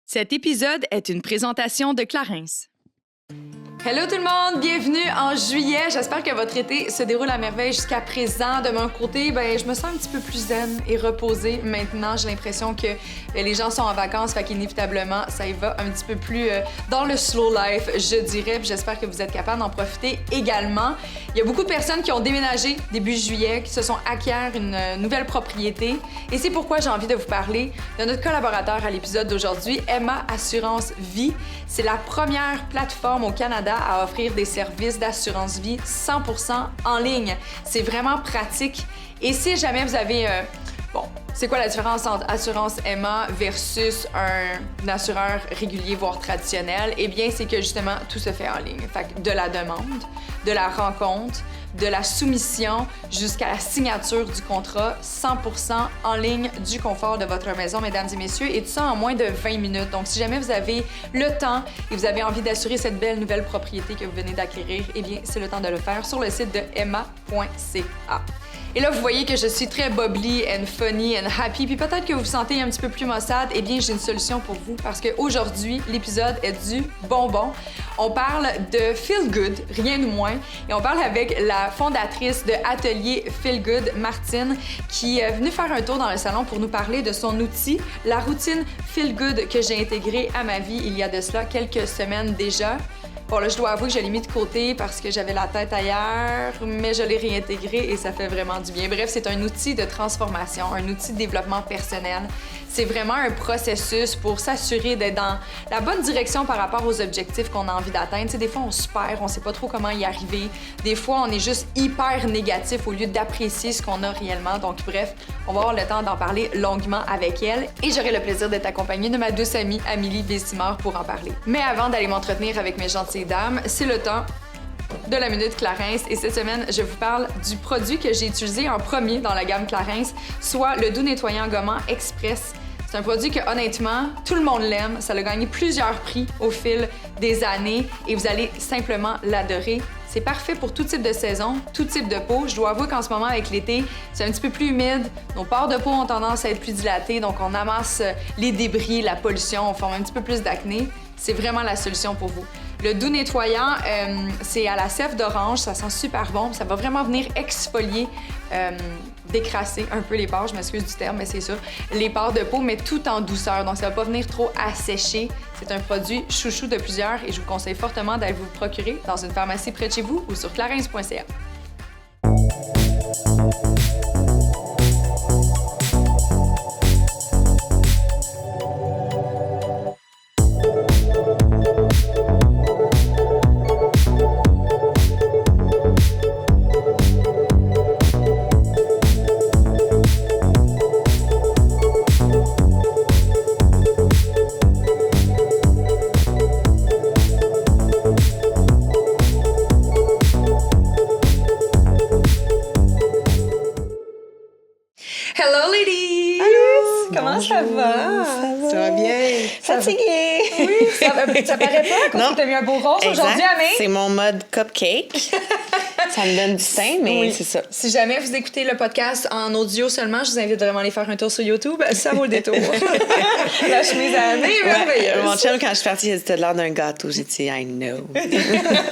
Cet épisode est une présentation de Clarins. Hello tout le monde, bienvenue en juillet. J'espère que votre été se déroule à merveille jusqu'à présent. De mon côté, je me sens un petit peu plus zen et reposée maintenant. J'ai l'impression que les gens sont en vacances, fait qu'inévitablement, ça y va un petit peu plus dans le slow life, je dirais. Puis j'espère que vous êtes capables d'en profiter également. Il y a beaucoup de personnes qui ont déménagé début juillet, qui se sont acquiert une nouvelle propriété. Et c'est pourquoi j'ai envie de vous parler de notre collaborateur à l'épisode d'aujourd'hui, Emma Assurance Vie. C'est la première plateforme au Canada à offrir des services d'assurance vie 100% en ligne. C'est vraiment pratique. Et si jamais vous avez... c'est quoi la différence entre Assurance Emma versus un assureur régulier, voire traditionnel? Eh bien, c'est que justement, tout se fait en ligne. Fait que de la demande, de la rencontre, de la soumission jusqu'à la signature du contrat, 100% en ligne du confort de votre maison, mesdames et messieurs, et tout ça en moins de 20 minutes. Donc, si jamais vous avez le temps et vous avez envie d'assurer cette belle nouvelle propriété que vous venez d'acquérir, eh bien, c'est le temps de le faire sur le site de emma.ca. Et là, vous voyez que je suis très bubbly and funny and happy, puis peut-être que vous vous sentez un petit peu plus maussade. Eh bien, j'ai une solution pour vous, parce qu'aujourd'hui, l'épisode est du bonbon. On parle de Feel Good, rien de moins, et on parle avec la fondatrice de Atelier Feel Good, Martine, qui est venue faire un tour dans le salon pour nous parler de son outil, la routine Feel Good que j'ai intégrée à ma vie il y a de cela quelques semaines déjà. Bon, là, je dois avouer que je l'ai mis de côté parce que j'avais la tête ailleurs, mais je l'ai réintégré et ça fait vraiment du bien. Bref, c'est un outil de transformation, un outil de développement personnel. C'est vraiment un processus pour s'assurer d'être dans la bonne direction par rapport aux objectifs qu'on a envie d'atteindre. Tu sais, des fois, on se perd, on sait pas trop comment y arriver. Des fois, on est juste hyper négatif au lieu d'apprécier ce qu'on a réellement. Donc, bref, on va avoir le temps d'en parler longuement avec elle et j'aurai le plaisir d'être accompagnée de ma douce amie Amélie Bessimard pour en parler. Mais avant d'aller m'entretenir avec mes gentilles dames, c'est le temps de la Minute Clarins. Et cette semaine, je vous parle du produit que j'ai utilisé en premier dans la gamme Clarins, soit le doux nettoyant gommant Express. C'est un produit que, honnêtement, tout le monde l'aime. Ça a gagné plusieurs prix au fil des années et vous allez simplement l'adorer. C'est parfait pour tout type de saison, tout type de peau. Je dois avouer qu'en ce moment, avec l'été, c'est un petit peu plus humide. Nos pores de peau ont tendance à être plus dilatés, donc on amasse les débris, la pollution, on forme un petit peu plus d'acné. C'est vraiment la solution pour vous. Le doux nettoyant, c'est à la sève d'orange, ça sent super bon. Ça va vraiment venir exfolier, décrasser un peu les pores, je m'excuse du terme, mais c'est ça, les pores de peau, mais tout en douceur. Donc, ça va pas venir trop assécher. C'est un produit chouchou de plusieurs et je vous conseille fortement d'aller vous le procurer dans une pharmacie près de chez vous ou sur clarins.ca. Hello ladies! Allô! Comment Bonjour. ça va? Ça va bien. Fatiguée! Oui, ça paraît pas quand tu as mis un beau rose aujourd'hui, Amé. C'est mon mode cupcake. Ça me donne du teint, mais Oui. c'est ça. Si jamais vous écoutez le podcast en audio seulement, je vous invite vraiment à aller faire un tour sur YouTube. Ça vaut le détour. La chemise à Amé est merveilleuse. Mon chum, quand je suis partie, il a dit « T'as l'air d'un gâteau ». J'ai dit « I know ».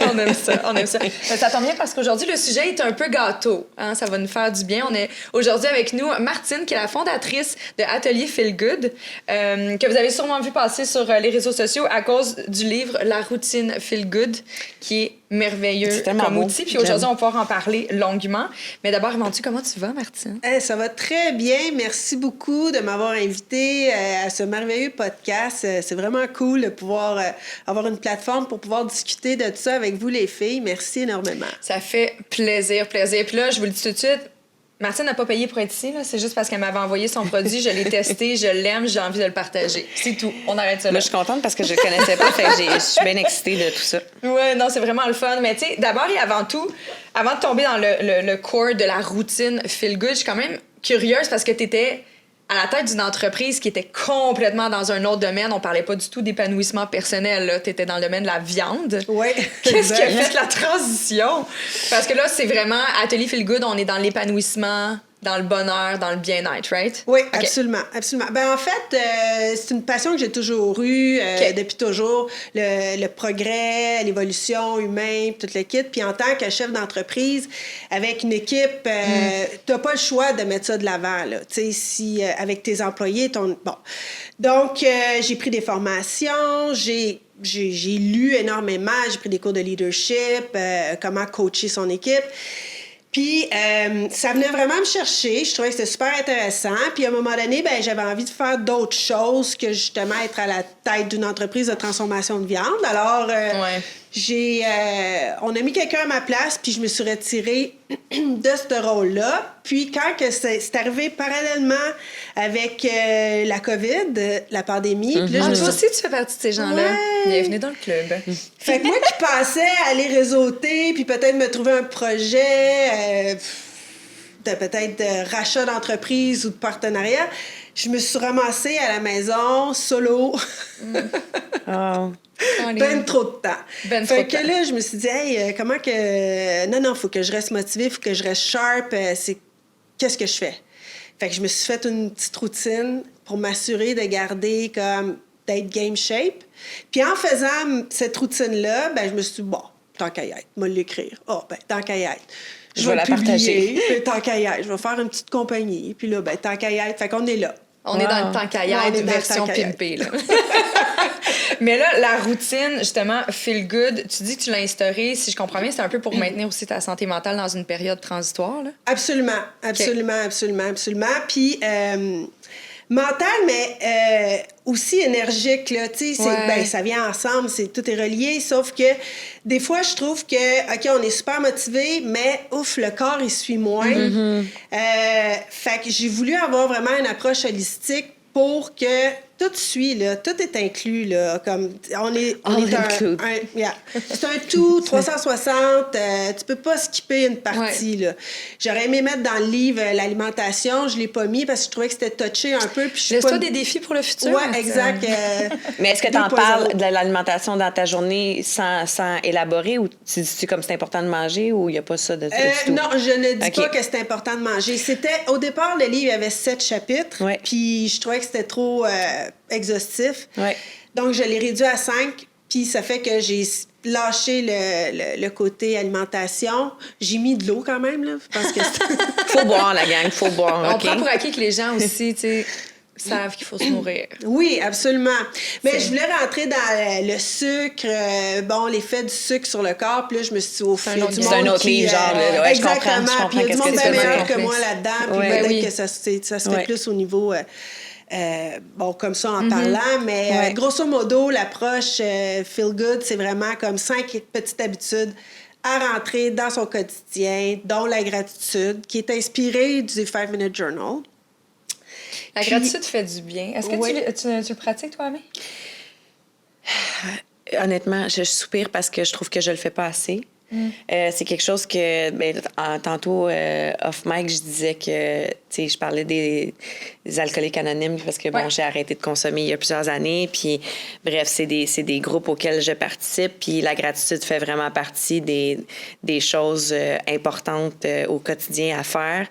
On aime ça, on aime ça. Ça tombe bien parce qu'aujourd'hui, le sujet est un peu gâteau. Hein? Ça va nous faire du bien. On est aujourd'hui avec nous Martine, qui est la fondatrice de Atelier Feel Good, que vous avez sûrement vu passer sur les réseaux sociaux à cause du livre La routine Feel Good, qui est merveilleux comme outil. Puis aujourd'hui, on va pouvoir en parler longuement. Mais d'abord, avant tout, comment tu vas, Martine? Ça va très bien. Merci beaucoup de m'avoir invitée à ce merveilleux podcast. C'est vraiment cool de pouvoir avoir une plateforme pour pouvoir discuter de tout ça avec vous, les filles. Merci énormément. Ça fait plaisir. Puis là, je vous le dis tout de suite, Martine n'a pas payé pour être ici, là. C'est juste parce qu'elle m'avait envoyé son produit, je l'ai testé, je l'aime, j'ai envie de le partager. C'est tout. On arrête ça là. Moi, je suis contente parce que je le connaissais pas, fait que je suis bien excitée de tout ça. Ouais, non, c'est vraiment le fun. Mais tu sais, d'abord et avant tout, avant de tomber dans le core de la routine Feel Good, je suis quand même curieuse parce que t'étais à la tête d'une entreprise qui était complètement dans un autre domaine. On parlait pas du tout d'épanouissement personnel, là. T'étais dans le domaine de la viande. Oui. Qu'est-ce qui a fait la transition? Parce que là, c'est vraiment Atelier Feel Good, on est dans l'épanouissement, dans le bonheur, dans le bien-être, right? Oui, OK. absolument, absolument. Ben en fait, c'est une passion que j'ai toujours eue, depuis toujours, le progrès, l'évolution humaine, tout le kit. Puis en tant que chef d'entreprise, avec une équipe, t'as pas le choix de mettre ça de l'avant, là. Tu sais, si avec tes employés, bon. Donc, j'ai pris des formations, j'ai lu énormément, j'ai pris des cours de leadership, comment coacher son équipe. Puis, ça venait vraiment me chercher. Je trouvais que c'était super intéressant. Puis, à un moment donné, ben, j'avais envie de faire d'autres choses que justement être à la tête d'une entreprise de transformation de viande. Alors, on a mis quelqu'un à ma place, puis je me suis retirée de ce rôle-là. Puis, quand que c'est arrivé parallèlement avec la COVID, la pandémie, puis là, je me Toi suis... aussi, tu fais partie de ces gens-là. Ouais. Bienvenue dans le club. Fait que moi qui pensais aller réseauter, puis peut-être me trouver un projet de rachat d'entreprise ou de partenariat, je me suis ramassée à la maison, solo. Oh. Ben trop de temps. Ben trop Fait de que temps. là, je me suis dit, hey, comment que... Non, faut que je reste motivée, faut que je reste sharp. Qu'est-ce que je fais? Fait que je me suis fait une petite routine pour m'assurer de garder d'être game shape. Puis en faisant cette routine-là, ben, je me suis dit, bon, tant qu'à y être, je vais l'écrire. Oh, ben, tant qu'à y être. Je vais la partager. Puis tant qu'à y être, je vais faire une petite compagnie. Puis là, ben, tant qu'à y être. Fait qu'on est là. On est dans le temps qu'à y Ouais, on est être, dans le version temps qu'à y être. pimpée, là. Mais là, la routine, justement, feel good, tu dis que tu l'as instaurée, si je comprends bien, c'est un peu pour maintenir aussi ta santé mentale dans une période transitoire, là? Absolument. Puis, mental, mais aussi énergique, là. Tu sais, Ouais. ça vient ensemble, tout est relié, sauf que des fois, je trouve que, OK, on est super motivé, mais ouf, le corps, il suit moins. Fait que j'ai voulu avoir vraiment une approche holistique pour que tout suit, là, tout est inclus, là, comme on est include. c'est un tout 360, tu peux pas skipper une partie, là. J'aurais aimé mettre dans le livre l'alimentation, je l'ai pas mis parce que je trouvais que c'était touché un peu, puis je suis Laisse-toi pas... des défis pour le futur. Ouais, exact. Mais est-ce que tu en 2.0. parles de l'alimentation dans ta journée sans élaborer ou tu dis comme c'est important de manger ou il n'y a pas ça de du tout? Non, je ne dis OK. pas que c'est important de manger. Au départ, le livre, il y avait 7 chapitres, Ouais. puis je trouvais que c'était trop exhaustif. Ouais. Donc, je l'ai réduit à 5, puis ça fait que j'ai lâché le côté alimentation. J'ai mis de l'eau quand même, là, parce que Faut boire, la gang, faut boire, On OK? prend pour acquis que les gens aussi, tu sais, savent qu'il faut se nourrir. Oui, absolument. Mais je voulais rentrer dans le sucre, l'effet du sucre sur le corps. Puis là, je me suis dit, au fil du monde C'est un autre livre, genre, là. Ouais, je comprends exactement. Puis il y a du qu'est-ce monde que bien tu veux meilleur dire. que moi là-dedans. Puis Ouais. peut-être Oui. que ça se fait Ouais. plus au niveau... comme ça en parlant, mais Ouais. grosso modo, l'approche Feel Good, c'est vraiment comme 5 petites habitudes à rentrer dans son quotidien, dont la gratitude, qui est inspirée du 5-Minute Journal. La Puis- gratitude fait du bien. Est-ce que Oui. tu le pratiques toi-même? Honnêtement, je soupire parce que je trouve que je le fais pas assez. C'est quelque chose que, tantôt, off-mic, je disais que, tu sais, je parlais des alcooliques anonymes parce que, Ouais. j'ai arrêté de consommer il y a plusieurs années. Puis, bref, c'est des groupes auxquels je participe. Puis, la gratitude fait vraiment partie des choses importantes au quotidien à faire.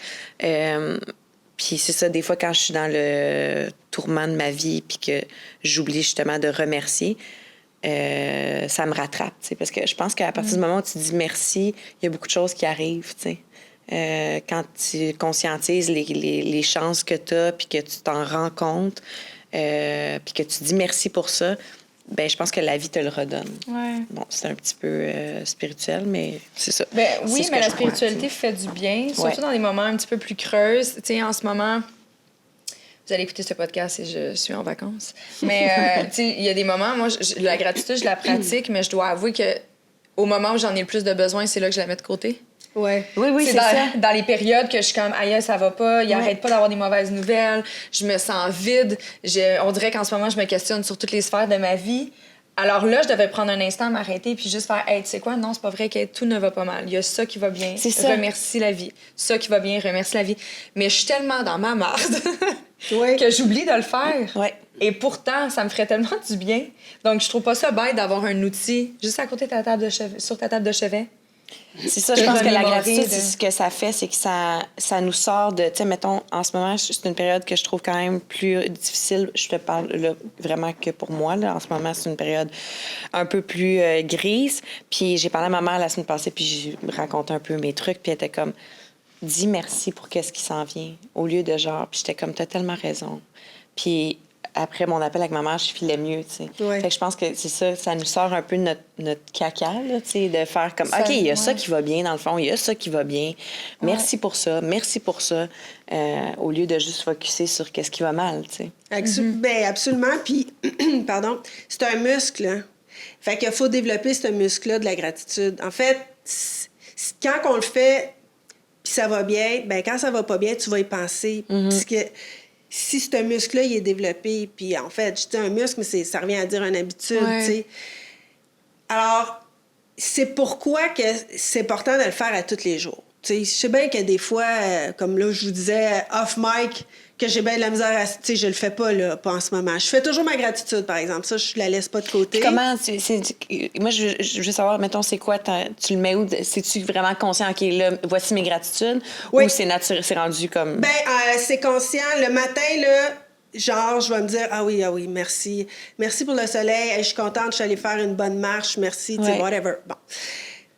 Puis c'est ça, des fois, quand je suis dans le tourment de ma vie puis que j'oublie justement de remercier, ça me rattrape, tu sais, parce que je pense qu'à partir du moment où tu dis merci, il y a beaucoup de choses qui arrivent, tu sais. Quand tu conscientises les chances que tu as puis que tu t'en rends compte puis que tu dis merci pour ça, ben je pense que la vie te le redonne. Ouais. Bon, c'est un petit peu spirituel, mais c'est ça. Ben C'est oui, ce mais que la je crois, spiritualité tu sais. fait du bien, surtout Ouais. dans des moments un petit peu plus creuses. Tu sais, en ce moment, vous allez écouter ce podcast et je suis en vacances. Mais tu sais, il y a des moments, moi, la gratitude, je la pratique, mais je dois avouer que au moment où j'en ai le plus de besoin, c'est là que je la mets de côté. Ouais. Oui, c'est dans, ça. dans les périodes que je suis comme, aïe, ça va pas, il arrête pas d'avoir des mauvaises nouvelles, je me sens vide. On dirait qu'en ce moment, je me questionne sur toutes les sphères de ma vie. Alors là, je devais prendre un instant, m'arrêter, puis juste faire, hey, tu sais quoi, non, c'est pas vrai que tout ne va pas mal. Il y a ça qui va bien, C'est ça. remercie la vie. Ça qui va bien, remercie la vie. Mais je suis tellement dans ma marde Ouais. que j'oublie de le faire. Ouais. Et pourtant, ça me ferait tellement du bien. Donc, je trouve pas ça bête d'avoir un outil juste à côté de ta table de chevet, sur ta table de chevet. C'est ça, je pense que la remémorer gratitude, de- c'est ce que ça fait, c'est que ça nous sort de... Tu sais, mettons, en ce moment, c'est une période que je trouve quand même plus difficile. Je te parle là, vraiment que pour moi. Là. En ce moment, c'est une période un peu plus grise. Puis j'ai parlé à ma mère la semaine passée, puis j'ai raconté un peu mes trucs, puis elle était comme... Dis merci pour qu'est-ce qui s'en vient, au lieu de genre... Puis j'étais comme, t'as tellement raison. Puis... Après mon appel avec ma mère, je filais mieux, tu sais. Ouais. Fait que je pense que c'est ça, ça nous sort un peu de notre caca, là, tu sais, de faire comme, Ça, OK, il y a ouais. ça qui va bien, dans le fond, il y a ça qui va bien. Merci pour ça, au lieu de juste focusser sur qu'est-ce qui va mal, tu sais. Ben, absolument. Puis, pardon, c'est un muscle. Hein. Fait qu'il faut développer ce muscle-là de la gratitude. En fait, quand on le fait, puis ça va bien, ben quand ça va pas bien, tu vas y penser. Parce que si ce muscle-là, il est développé, puis en fait, je dis un muscle, mais ça revient à dire une habitude, Ouais. tu sais. Alors, c'est pourquoi que c'est important de le faire à tous les jours. Tu sais, je sais bien que des fois, comme là, je vous disais, off-mic, que j'ai bien de la misère à... Tu sais, je le fais pas, là, pas en ce moment. Je fais toujours ma gratitude, par exemple. Ça, je la laisse pas de côté. Comment, moi, je veux savoir, mettons, c'est quoi, tu le mets où? C'est-tu vraiment conscient, OK, là, voici mes gratitudes? Oui. Ou c'est naturel, c'est rendu comme... Ben, c'est conscient. Le matin, là, genre, je vais me dire, ah oui, merci. Merci pour le soleil. Hey, je suis contente, je suis allée faire une bonne marche. Merci, tu sais, Ouais. whatever. Bon.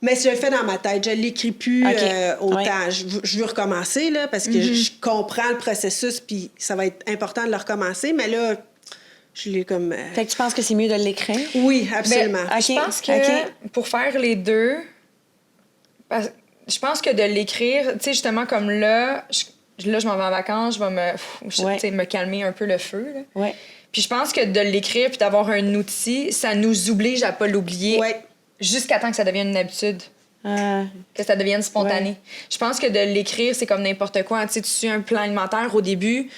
Mais si je le fais dans ma tête, je ne l'écris plus OK. autant. Ouais. Je veux recommencer, là, parce que je comprends le processus, puis ça va être important de le recommencer. Mais là, je l'ai comme... Fait que tu penses que c'est mieux de l'écrire? Oui, absolument. Ben, OK, je pense que OK. pour faire les deux, je pense que de l'écrire, tu sais, justement, comme là, je m'en vais en vacances, je vais Ouais. tu sais, me calmer un peu le feu. Là. Ouais. Puis je pense que de l'écrire puis d'avoir un outil, ça nous oblige à pas l'oublier Ouais. jusqu'à temps que ça devienne une habitude, Ah, que ça devienne spontané. Ouais. Je pense que de l'écrire, c'est comme n'importe quoi. Tu sais, tu suis un plan alimentaire au début.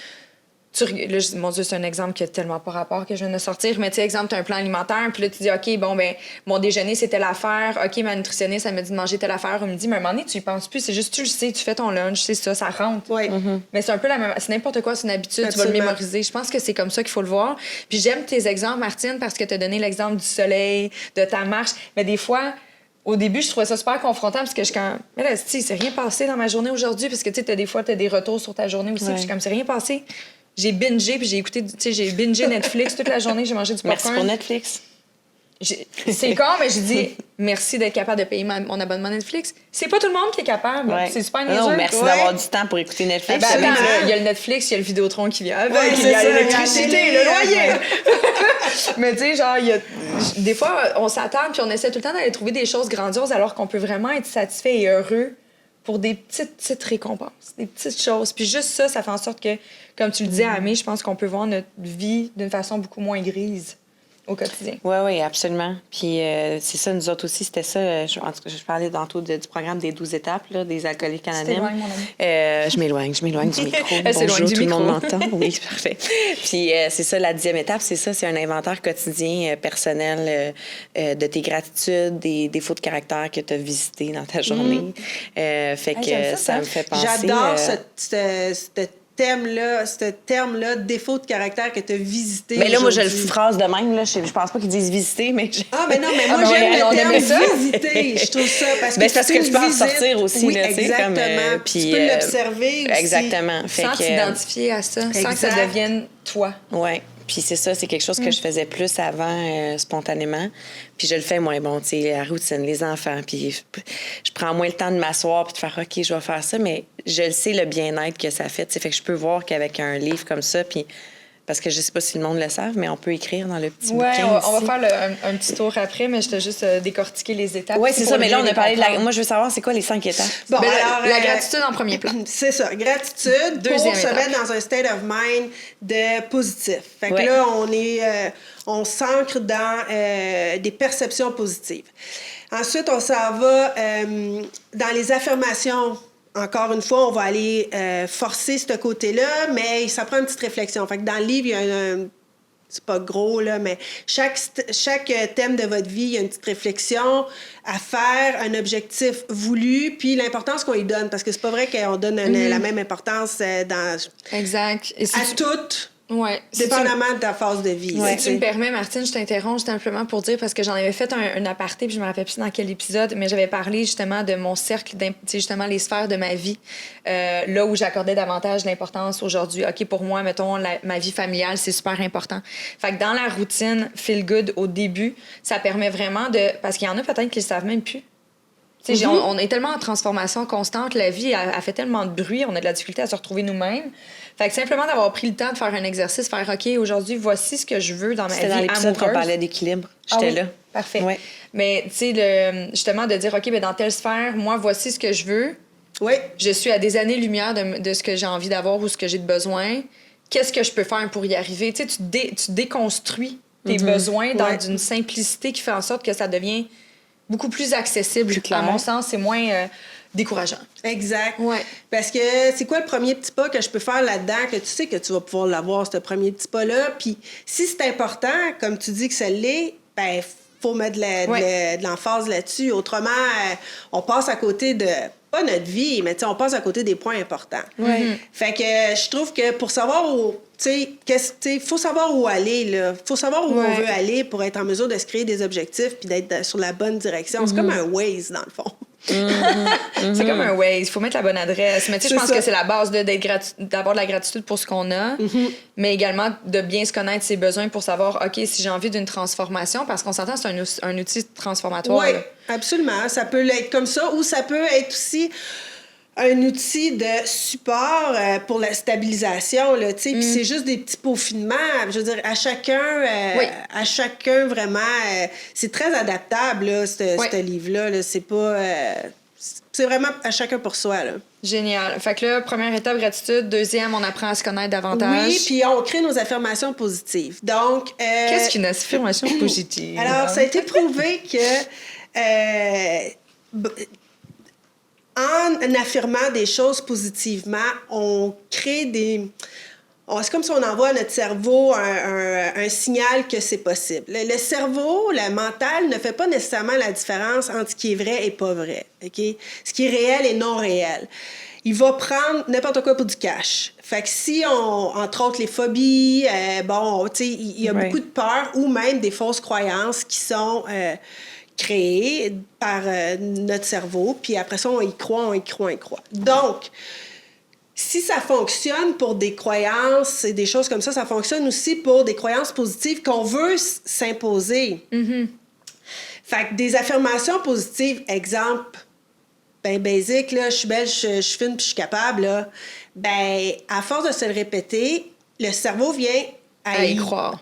Là, mon Dieu, c'est un exemple qui a tellement pas rapport que je viens de sortir. Mais tu sais, exemple, tu as un plan alimentaire, puis là, tu dis, OK, bon, ben, mon déjeuner, c'est telle affaire. OK, ma nutritionniste, elle me dit de manger telle affaire au midi. Mais à un moment donné, tu y penses plus. C'est juste, tu le sais, tu fais ton lunch, c'est ça, ça rentre. Oui. Mais c'est un peu la même. C'est n'importe quoi, c'est une habitude, tu vas Absolument. le mémoriser. Je pense que c'est comme ça qu'il faut le voir. Puis j'aime tes exemples, Martine, parce que tu as donné l'exemple du soleil, de ta marche. Mais des fois, au début, je trouvais ça super confrontant parce que je quand mais là, tu sais, c'est rien passé dans ma journée aujourd'hui parce que tu sais, des fois, tu as des retours sur ta journée aussi. Ouais. Puis je suis comme, c'est rien passé. J'ai bingé, puis j'ai écouté, tu sais, j'ai bingé Netflix toute la journée, j'ai mangé du merci popcorn. pour Netflix. C'est con, mais j'ai dit merci d'être capable de payer mon abonnement Netflix. C'est pas tout le monde qui est capable. Ouais. C'est super Non, niaiseux. merci Ouais. d'avoir du temps pour écouter Netflix. Ben, attends, Absolument. là, il y a le Netflix, il y a le Vidéotron qui vient avec, Ouais, il y c'est a ça, l'électricité, il y a le la télé, loyer. ouais. Mais tu sais, genre, des fois, on s'attend puis on essaie tout le temps d'aller trouver des choses grandioses alors qu'on peut vraiment être satisfait et heureux pour des petites récompenses, des petites choses. Puis juste ça, ça fait en sorte que, comme tu le disais, Amé, je pense qu'on peut voir notre vie d'une façon beaucoup moins grise au quotidien. Oui, absolument. Puis c'est ça, nous autres aussi, c'était ça. En tout cas, je parlais tantôt du programme des 12 étapes, là, des alcooliques anonymes. t'éloignes, mon ami. Je m'éloigne du micro. Elle s'éloigne Bonjour, du tout le monde micro. m'entend. Oui, parfait. Puis c'est ça, la 10e étape, c'est un inventaire quotidien personnel de tes gratitudes, des défauts de caractère que tu as visités dans ta journée. Fait que j'aime ça. me fait penser... J'adore ce terme-là, défaut de caractère que tu as visité. Mais là, moi, je le aujourd'hui. phrase de même. Là, je pense pas qu'ils disent visiter, mais... Ah, mais non, mais moi, Ah, j'aime on le terme aimait ça. visiter. Je trouve ça. Parce que Ben, c'est parce que tu peux en visites, sortir aussi, oui, là, tu sais, exactement. comme, Puis puis, tu peux l'observer aussi. Exactement. Fait Sans que, t'identifier à ça, sans que ça Exact. devienne toi. ouais. Puis c'est ça, c'est quelque chose que je faisais plus avant, spontanément. Puis je le fais moins. Bon, tu sais, la routine, les enfants. Puis je prends moins le temps de m'asseoir puis de faire, OK, je vais faire ça. Mais je le sais, le bien-être que ça fait. Tu sais, fait que je peux voir qu'avec un livre comme ça, puis... Parce que je sais pas si le monde le savent, mais on peut écrire dans le petit Ouais, bouquin on va ici. faire un petit tour après, mais je t'ai juste décortiqué les étapes. Oui, c'est pour ça. Mais là, bien on a les parlé de la... comprendre. Moi, je veux savoir, c'est quoi les 5 étapes? Bon, Ben, alors, la gratitude en premier plan. C'est ça, gratitude Deuxième pour se étape. mettre dans un state of mind de positif. Fait que Ouais. là, on s'ancre dans des perceptions positives. Ensuite, on s'en va dans les affirmations. Encore une fois, on va aller forcer ce côté-là, mais ça prend une petite réflexion. Fait que dans le livre, il y a c'est pas gros, là, mais chaque thème de votre vie, il y a une petite réflexion à faire, un objectif voulu, puis l'importance qu'on y donne, parce que c'est pas vrai qu'on donne la même importance Exact. Et si à tu- toutes Ouais. Dépendamment de ta phase de vie. Si tu me permets, Martine, je t'interromps simplement pour dire, parce que j'en avais fait un aparté, puis je me rappelle plus dans quel épisode, mais j'avais parlé justement de mon cercle, justement les sphères de ma vie, là où j'accordais davantage d'importance aujourd'hui. OK, pour moi, mettons, ma vie familiale, c'est super important. Fait que dans la routine Feel Good au début, ça permet vraiment de... Parce qu'il y en a peut-être qui le savent même plus. On est tellement en transformation constante, la vie elle fait tellement de bruit, on a de la difficulté à se retrouver nous-mêmes. Fait que simplement d'avoir pris le temps de faire un exercice, faire OK, aujourd'hui, voici ce que je veux dans ma vie amoureuse. C'était dans l'épisode qu'on parlait d'équilibre. J'étais là. Parfait. Ouais. Mais tu sais, justement, de dire OK, ben dans telle sphère, moi, voici ce que je veux. Oui. Je suis à des années-lumière de ce que j'ai envie d'avoir ou ce que j'ai de besoin. Qu'est-ce que je peux faire pour y arriver? Tu sais, tu déconstruis tes besoins dans une simplicité qui fait en sorte que ça devient beaucoup plus accessible. À mon sens, c'est moins décourageant. Exact. Ouais. Parce que c'est quoi le premier petit pas que je peux faire là-dedans, que tu sais que tu vas pouvoir l'avoir, ce premier petit pas-là. Puis si c'est important, comme tu dis que ça l'est, ben faut mettre de l'emphase là-dessus. Autrement, on passe à côté de... pas notre vie, mais on passe à côté des points importants. Fait que je trouve que pour savoir où... il faut savoir où aller, là. Faut savoir où on veut aller pour être en mesure de se créer des objectifs puis d'être sur la bonne direction. C'est comme un Waze, dans le fond. C'est comme un Waze. Il faut mettre la bonne adresse. Mais tu sais, je pense que c'est la base d'avoir de la gratitude pour ce qu'on a, mais également de bien se connaître ses besoins pour savoir, OK, si j'ai envie d'une transformation, parce qu'on s'entend, c'est un outil transformatoire. Oui, absolument. Ça peut l'être comme ça, ou ça peut être aussi un outil de support pour la stabilisation, là, tu sais. Puis c'est juste des petits peaufinements. Je veux dire, à chacun vraiment, c'est très adaptable, là, ce livre-là. Là. C'est pas... c'est vraiment à chacun pour soi, là. Génial. Fait que là, première étape, gratitude. Deuxième, on apprend à se connaître davantage. Oui, puis on crée nos affirmations positives. Donc... Qu'est-ce qu'une affirmation positive? Alors, ça a été prouvé que... en affirmant des choses positivement, on crée des... C'est comme si on envoie à notre cerveau un signal que c'est possible. Le cerveau, le mental, ne fait pas nécessairement la différence entre ce qui est vrai et pas vrai. OK? Ce qui est réel et non réel. Il va prendre n'importe quoi pour du cash. Fait que si entre autres, les phobies, tu sais, il y a beaucoup de peurs ou même des fausses croyances qui sont... créé par notre cerveau, puis après ça, on y croit. Donc, si ça fonctionne pour des croyances et des choses comme ça fonctionne aussi pour des croyances positives qu'on veut s'imposer. Fait que des affirmations positives, exemple, ben basic, là, je suis belle, je suis fine, puis je suis capable, là, ben à force de se le répéter, le cerveau vient... À y croire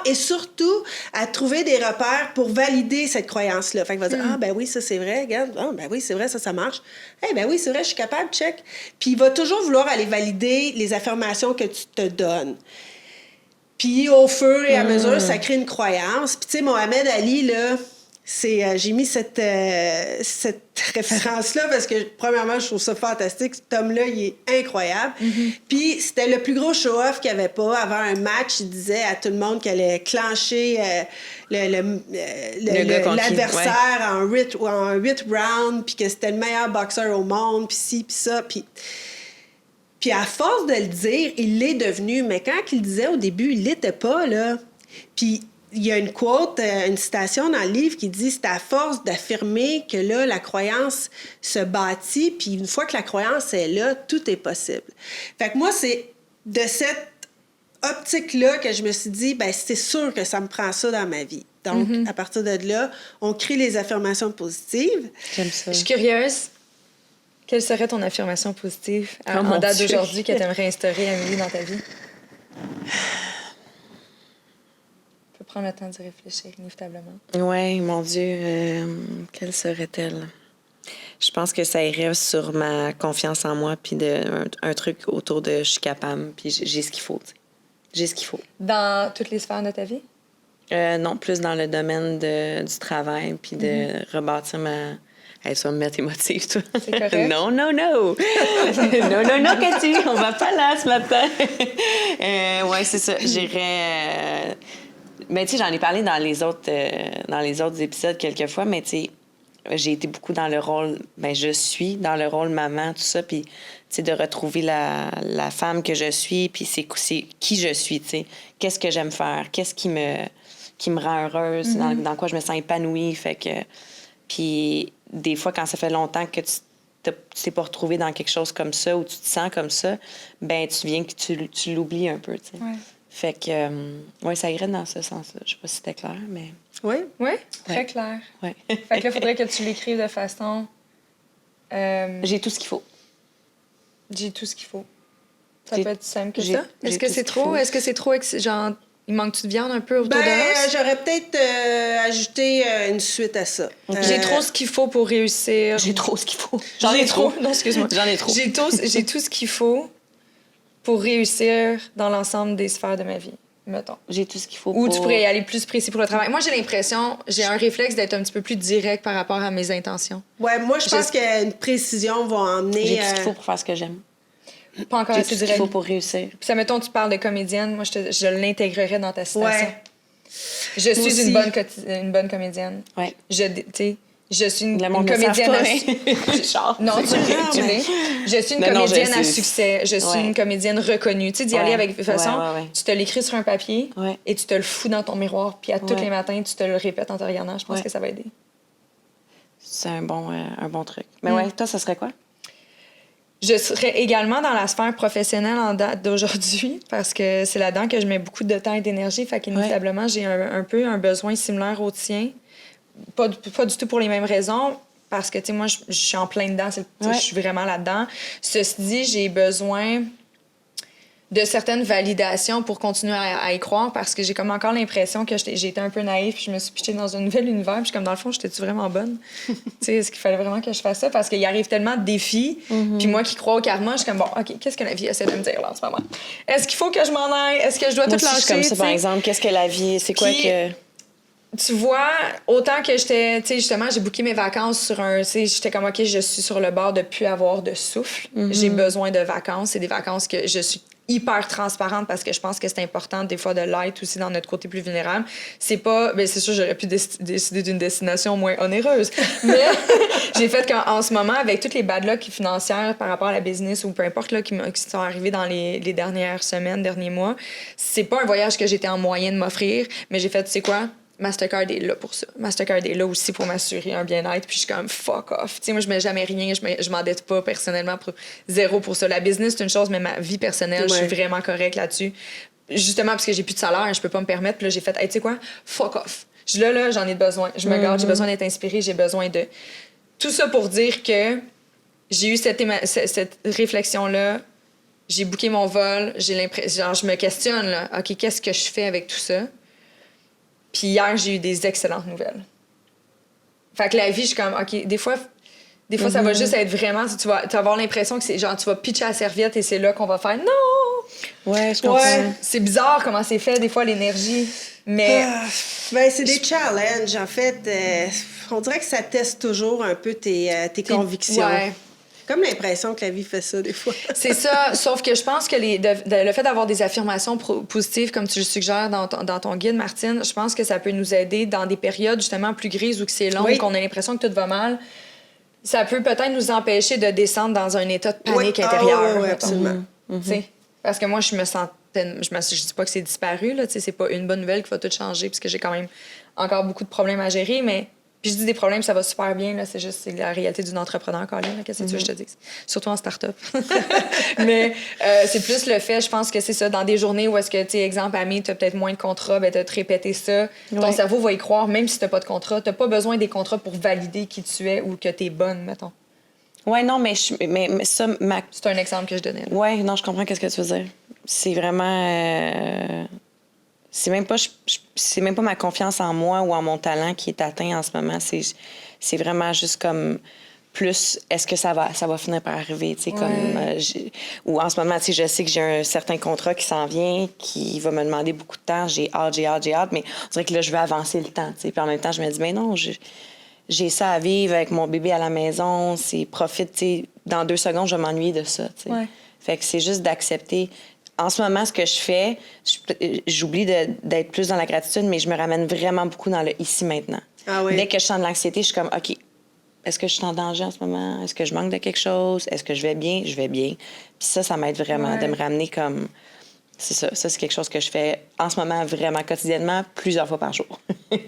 et surtout à trouver des repères pour valider cette croyance-là. Fait qu'il va dire, ah, ben oui, ça, c'est vrai, regarde. Ah, ben oui, c'est vrai, ça marche. Ben oui, c'est vrai, je suis capable, check. Puis il va toujours vouloir aller valider les affirmations que tu te donnes. Puis au fur et à mesure, ça crée une croyance. Puis tu sais, Mohamed Ali, là... j'ai mis cette référence-là parce que, premièrement, je trouve ça fantastique. Cet homme-là, il est incroyable. Puis, c'était le plus gros show-off qu'il n'y avait pas. Avant un match, il disait à tout le monde qu'elle allait clencher l'adversaire en 8 rounds, puis que c'était le meilleur boxeur au monde, puis ci, puis ça. Puis, à force de le dire, il l'est devenu. Mais quand il le disait au début, il l'était pas, là. Puis, il y a une quote, une citation dans le livre qui dit « C'est à force d'affirmer que là, la croyance se bâtit, puis une fois que la croyance est là, tout est possible. » Fait que moi, c'est de cette optique-là que je me suis dit « Ben c'est sûr que ça me prend ça dans ma vie. » Donc, à partir de là, on crée les affirmations positives. J'aime ça. Je suis curieuse. Quelle serait ton affirmation positive en date d'aujourd'hui que tu aimerais instaurer, Amélie, dans ta vie? Prendre le temps d'y réfléchir, inévitablement. Oui, mon Dieu, quelle serait-elle? Je pense que ça irait sur ma confiance en moi, puis un truc autour de je suis capable, puis j'ai ce qu'il faut. T'sais. J'ai ce qu'il faut. Dans toutes les sphères de ta vie? Non, plus dans le domaine du travail, puis de rebâtir ma... Hey, ça va me mettre émotive, toi. C'est correct? Non. non, Cathy, on va pas là ce matin. Oui, c'est ça. J'irais... Mais tu sais, j'en ai parlé dans les autres épisodes quelquefois, mais tu sais, j'ai été beaucoup dans le rôle, je suis dans le rôle maman, tout ça, puis, tu sais, de retrouver la femme que je suis, puis c'est qui je suis, tu sais. Qu'est-ce que j'aime faire? Qu'est-ce qui me rend heureuse? Dans quoi je me sens épanouie? Fait que... Puis des fois, quand ça fait longtemps que tu t'es pas retrouvé dans quelque chose comme ça, ou tu te sens comme ça, tu viens que tu l'oublies un peu, tu sais. Ouais. Fait que, ça irait dans ce sens-là. Je sais pas si c'était clair, mais... Oui? Oui, très clair. Ouais. Fait que là, il faudrait que tu l'écrives de façon... J'ai tout ce qu'il faut. J'ai tout ce qu'il faut. Ça J'ai- peut être simple que j'ai- ça. j'ai Est-ce que tout c'est ce qu'il trop? faut. Est-ce que c'est trop... Genre, il manque-tu de viande un peu autour de l'os? J'aurais peut-être ajouté une suite à ça. J'ai trop ce qu'il faut pour réussir. J'ai trop ce qu'il faut. J'en ai trop. Non, excuse-moi. J'en ai trop. J'ai tout ce qu'il faut pour réussir dans l'ensemble des sphères de ma vie, mettons. J'ai tout ce qu'il faut Ou pour... tu pourrais y aller plus précis pour le travail. Moi, j'ai l'impression, j'ai un réflexe d'être un petit peu plus direct par rapport à mes intentions. Ouais, moi, je pense qu'une précision va emmener... J'ai tout ce qu'il faut pour faire ce que j'aime. Pas encore J'ai assez tout ce qu'il direct. faut pour réussir. Puis ça, mettons, tu parles de comédienne. Moi, je l'intégrerais dans ta citation. Ouais. Je suis aussi. une bonne comédienne. Ouais. Je suis une Le monde ne comédienne savent pas, à mais... Genre, Non, tu mais- l'es. Je suis une Non, comédienne à sais. succès. Je suis Ouais. une comédienne reconnue. Tu sais, d'y aller Ouais. avec... De toute façon, Ouais. tu te l'écris sur un papier Ouais. et tu te le fous dans ton miroir. Puis à tous Ouais. les matins, tu te le répètes en te regardant. Je pense Ouais. que ça va aider. C'est un bon truc. Mais ouais, toi, ça serait quoi? Je serais également dans la sphère professionnelle en date d'aujourd'hui parce que c'est là-dedans que je mets beaucoup de temps et d'énergie. Fait qu'inévitablement, j'ai un peu un besoin similaire au tien. Pas du tout pour les mêmes raisons. Parce que, tu sais, moi, je suis en plein dedans. Je suis vraiment là-dedans. Ceci dit, j'ai besoin de certaines validations pour continuer à y croire parce que j'ai comme encore l'impression que j'ai été un peu naïve puis je me suis pitchée dans un nouvel univers puis je suis comme, dans le fond, j'étais-tu vraiment bonne? Tu sais, est-ce qu'il fallait vraiment que je fasse ça? Parce qu'il arrive tellement de défis. Puis moi qui crois au karma, je suis comme, bon, OK, qu'est-ce que la vie essaie de me dire là en ce moment? Est-ce qu'il faut que je m'en aille? Est-ce que je dois Moi tout aussi, lâcher? je suis comme ça, tu par sais? exemple. Qu'est-ce que la vie... C'est quoi Puis- que... Tu vois, autant que j'étais, tu sais, justement, j'ai booké mes vacances sur un, tu sais, j'étais comme, OK, je suis sur le bord de plus avoir de souffle. J'ai besoin de vacances. C'est des vacances que je suis hyper transparente parce que je pense que c'est important, des fois, de l'être aussi dans notre côté plus vulnérable. C'est pas, bien, c'est sûr, j'aurais pu décider d'une destination moins onéreuse. Mais j'ai fait qu'en ce moment, avec toutes les bad luck financières par rapport à la business ou peu importe, là, qui sont arrivées dans les dernières semaines, derniers mois, c'est pas un voyage que j'étais en moyen de m'offrir, mais j'ai fait, tu sais quoi? Mastercard est là pour ça. Mastercard est là aussi pour m'assurer un bien-être. Puis je suis comme fuck off. Tu sais, moi, je mets jamais rien. Je m'endette pas personnellement pour zéro pour ça. La business, c'est une chose, mais ma vie personnelle, je suis vraiment correcte là-dessus. Justement, parce que j'ai plus de salaire, je peux pas me permettre. Puis là, j'ai fait, hey, tu sais quoi? Fuck off. Là, j'en ai besoin. Je me garde, j'ai besoin d'être inspirée, j'ai besoin de. Tout ça pour dire que j'ai eu cette réflexion-là. J'ai booké mon vol. J'ai l'impression. Genre, je me questionne, là. OK, qu'est-ce que je fais avec tout ça? Puis hier, j'ai eu des excellentes nouvelles. Fait que la vie, je suis comme, OK, des fois ça va juste être vraiment, tu vas avoir l'impression que c'est genre, tu vas pitcher la serviette et c'est là qu'on va faire non! Ouais, je comprends. Ouais. C'est bizarre comment c'est fait, des fois, l'énergie. Mais C'est des challenges, en fait. On dirait que ça teste toujours un peu tes convictions. Ouais. Comme l'impression que la vie fait ça, des fois. c'est ça, sauf que je pense que le fait d'avoir des affirmations positives, comme tu le suggères dans ton guide, Martine, je pense que ça peut nous aider dans des périodes justement plus grises où que c'est long, Oui. où qu'on a l'impression que tout va mal. Ça peut peut-être nous empêcher de descendre dans un état de panique intérieure. Oui, mettons. absolument. Tu sais, parce que moi, je me sentais... Je dis pas que c'est disparu, là, tu sais, c'est pas une bonne nouvelle qui va tout changer, puisque j'ai quand même encore beaucoup de problèmes à gérer, mais... Puis je dis des problèmes, ça va super bien, là, c'est la réalité d'une entrepreneur, Colin, là, qu'est-ce que tu veux que je te dise? Surtout en start-up. Mais c'est plus le fait, je pense que c'est ça, dans des journées où est-ce que, tu sais, exemple, Amie, t'as peut-être moins de contrats, ben t'as te répété ça, ton Ouais. cerveau va y croire, même si t'as pas de contrat. T'as pas besoin des contrats pour valider qui tu es ou que t'es bonne, mettons. Ouais, non, mais ça, C'est un exemple que je donnais, là. Ouais, non, je comprends qu'est-ce que tu veux dire. C'est vraiment... C'est même pas ma confiance en moi ou en mon talent qui est atteint en ce moment. C'est vraiment juste comme plus est-ce que ça va finir par arriver, tu sais, comme ou en ce moment, tu sais, je sais que j'ai un certain contrat qui s'en vient, qui va me demander beaucoup de temps. J'ai hâte, mais on dirait que là, je veux avancer le temps, tu sais. Puis en même temps, je me dis, mais non, j'ai ça à vivre avec mon bébé à la maison. Profite, tu sais, dans 2 secondes, je vais m'ennuyer de ça, tu sais. Ouais. Fait que c'est juste d'accepter. En ce moment, ce que je fais, j'oublie d'être plus dans la gratitude, mais je me ramène vraiment beaucoup dans le ici-maintenant. Ah oui. Dès que je sens de l'anxiété, je suis comme, OK, est-ce que je suis en danger en ce moment? Est-ce que je manque de quelque chose? Est-ce que je vais bien? Je vais bien. Puis ça m'aide vraiment de me ramener comme... C'est ça. Ça, c'est quelque chose que je fais en ce moment vraiment quotidiennement, plusieurs fois par jour. Good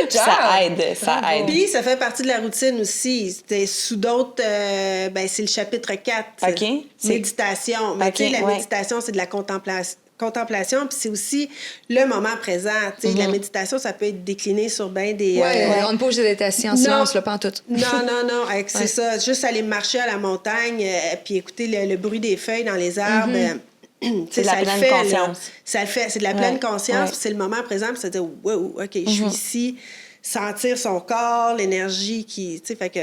job! Ça aide, ça aide. Puis, ça fait partie de la routine aussi. C'était sous d'autres... c'est le chapitre 4. OK. Méditation. Mais tu sais, la ouais. méditation, c'est de la contemplation, puis c'est aussi le moment présent. Tu sais, la méditation, ça peut être décliné sur bien des... On ne peut pas d'être assis en silence, là, pas en tout. Non, c'est ça. Juste aller marcher à la montagne, puis écouter le bruit des feuilles dans les arbres. C'est de la pleine conscience. Ça le fait. C'est de la pleine conscience, Ouais. puis c'est le moment présent, puis ça dit « Wow, OK, je suis ici ». Sentir son corps, l'énergie qui... Tu sais, fait que...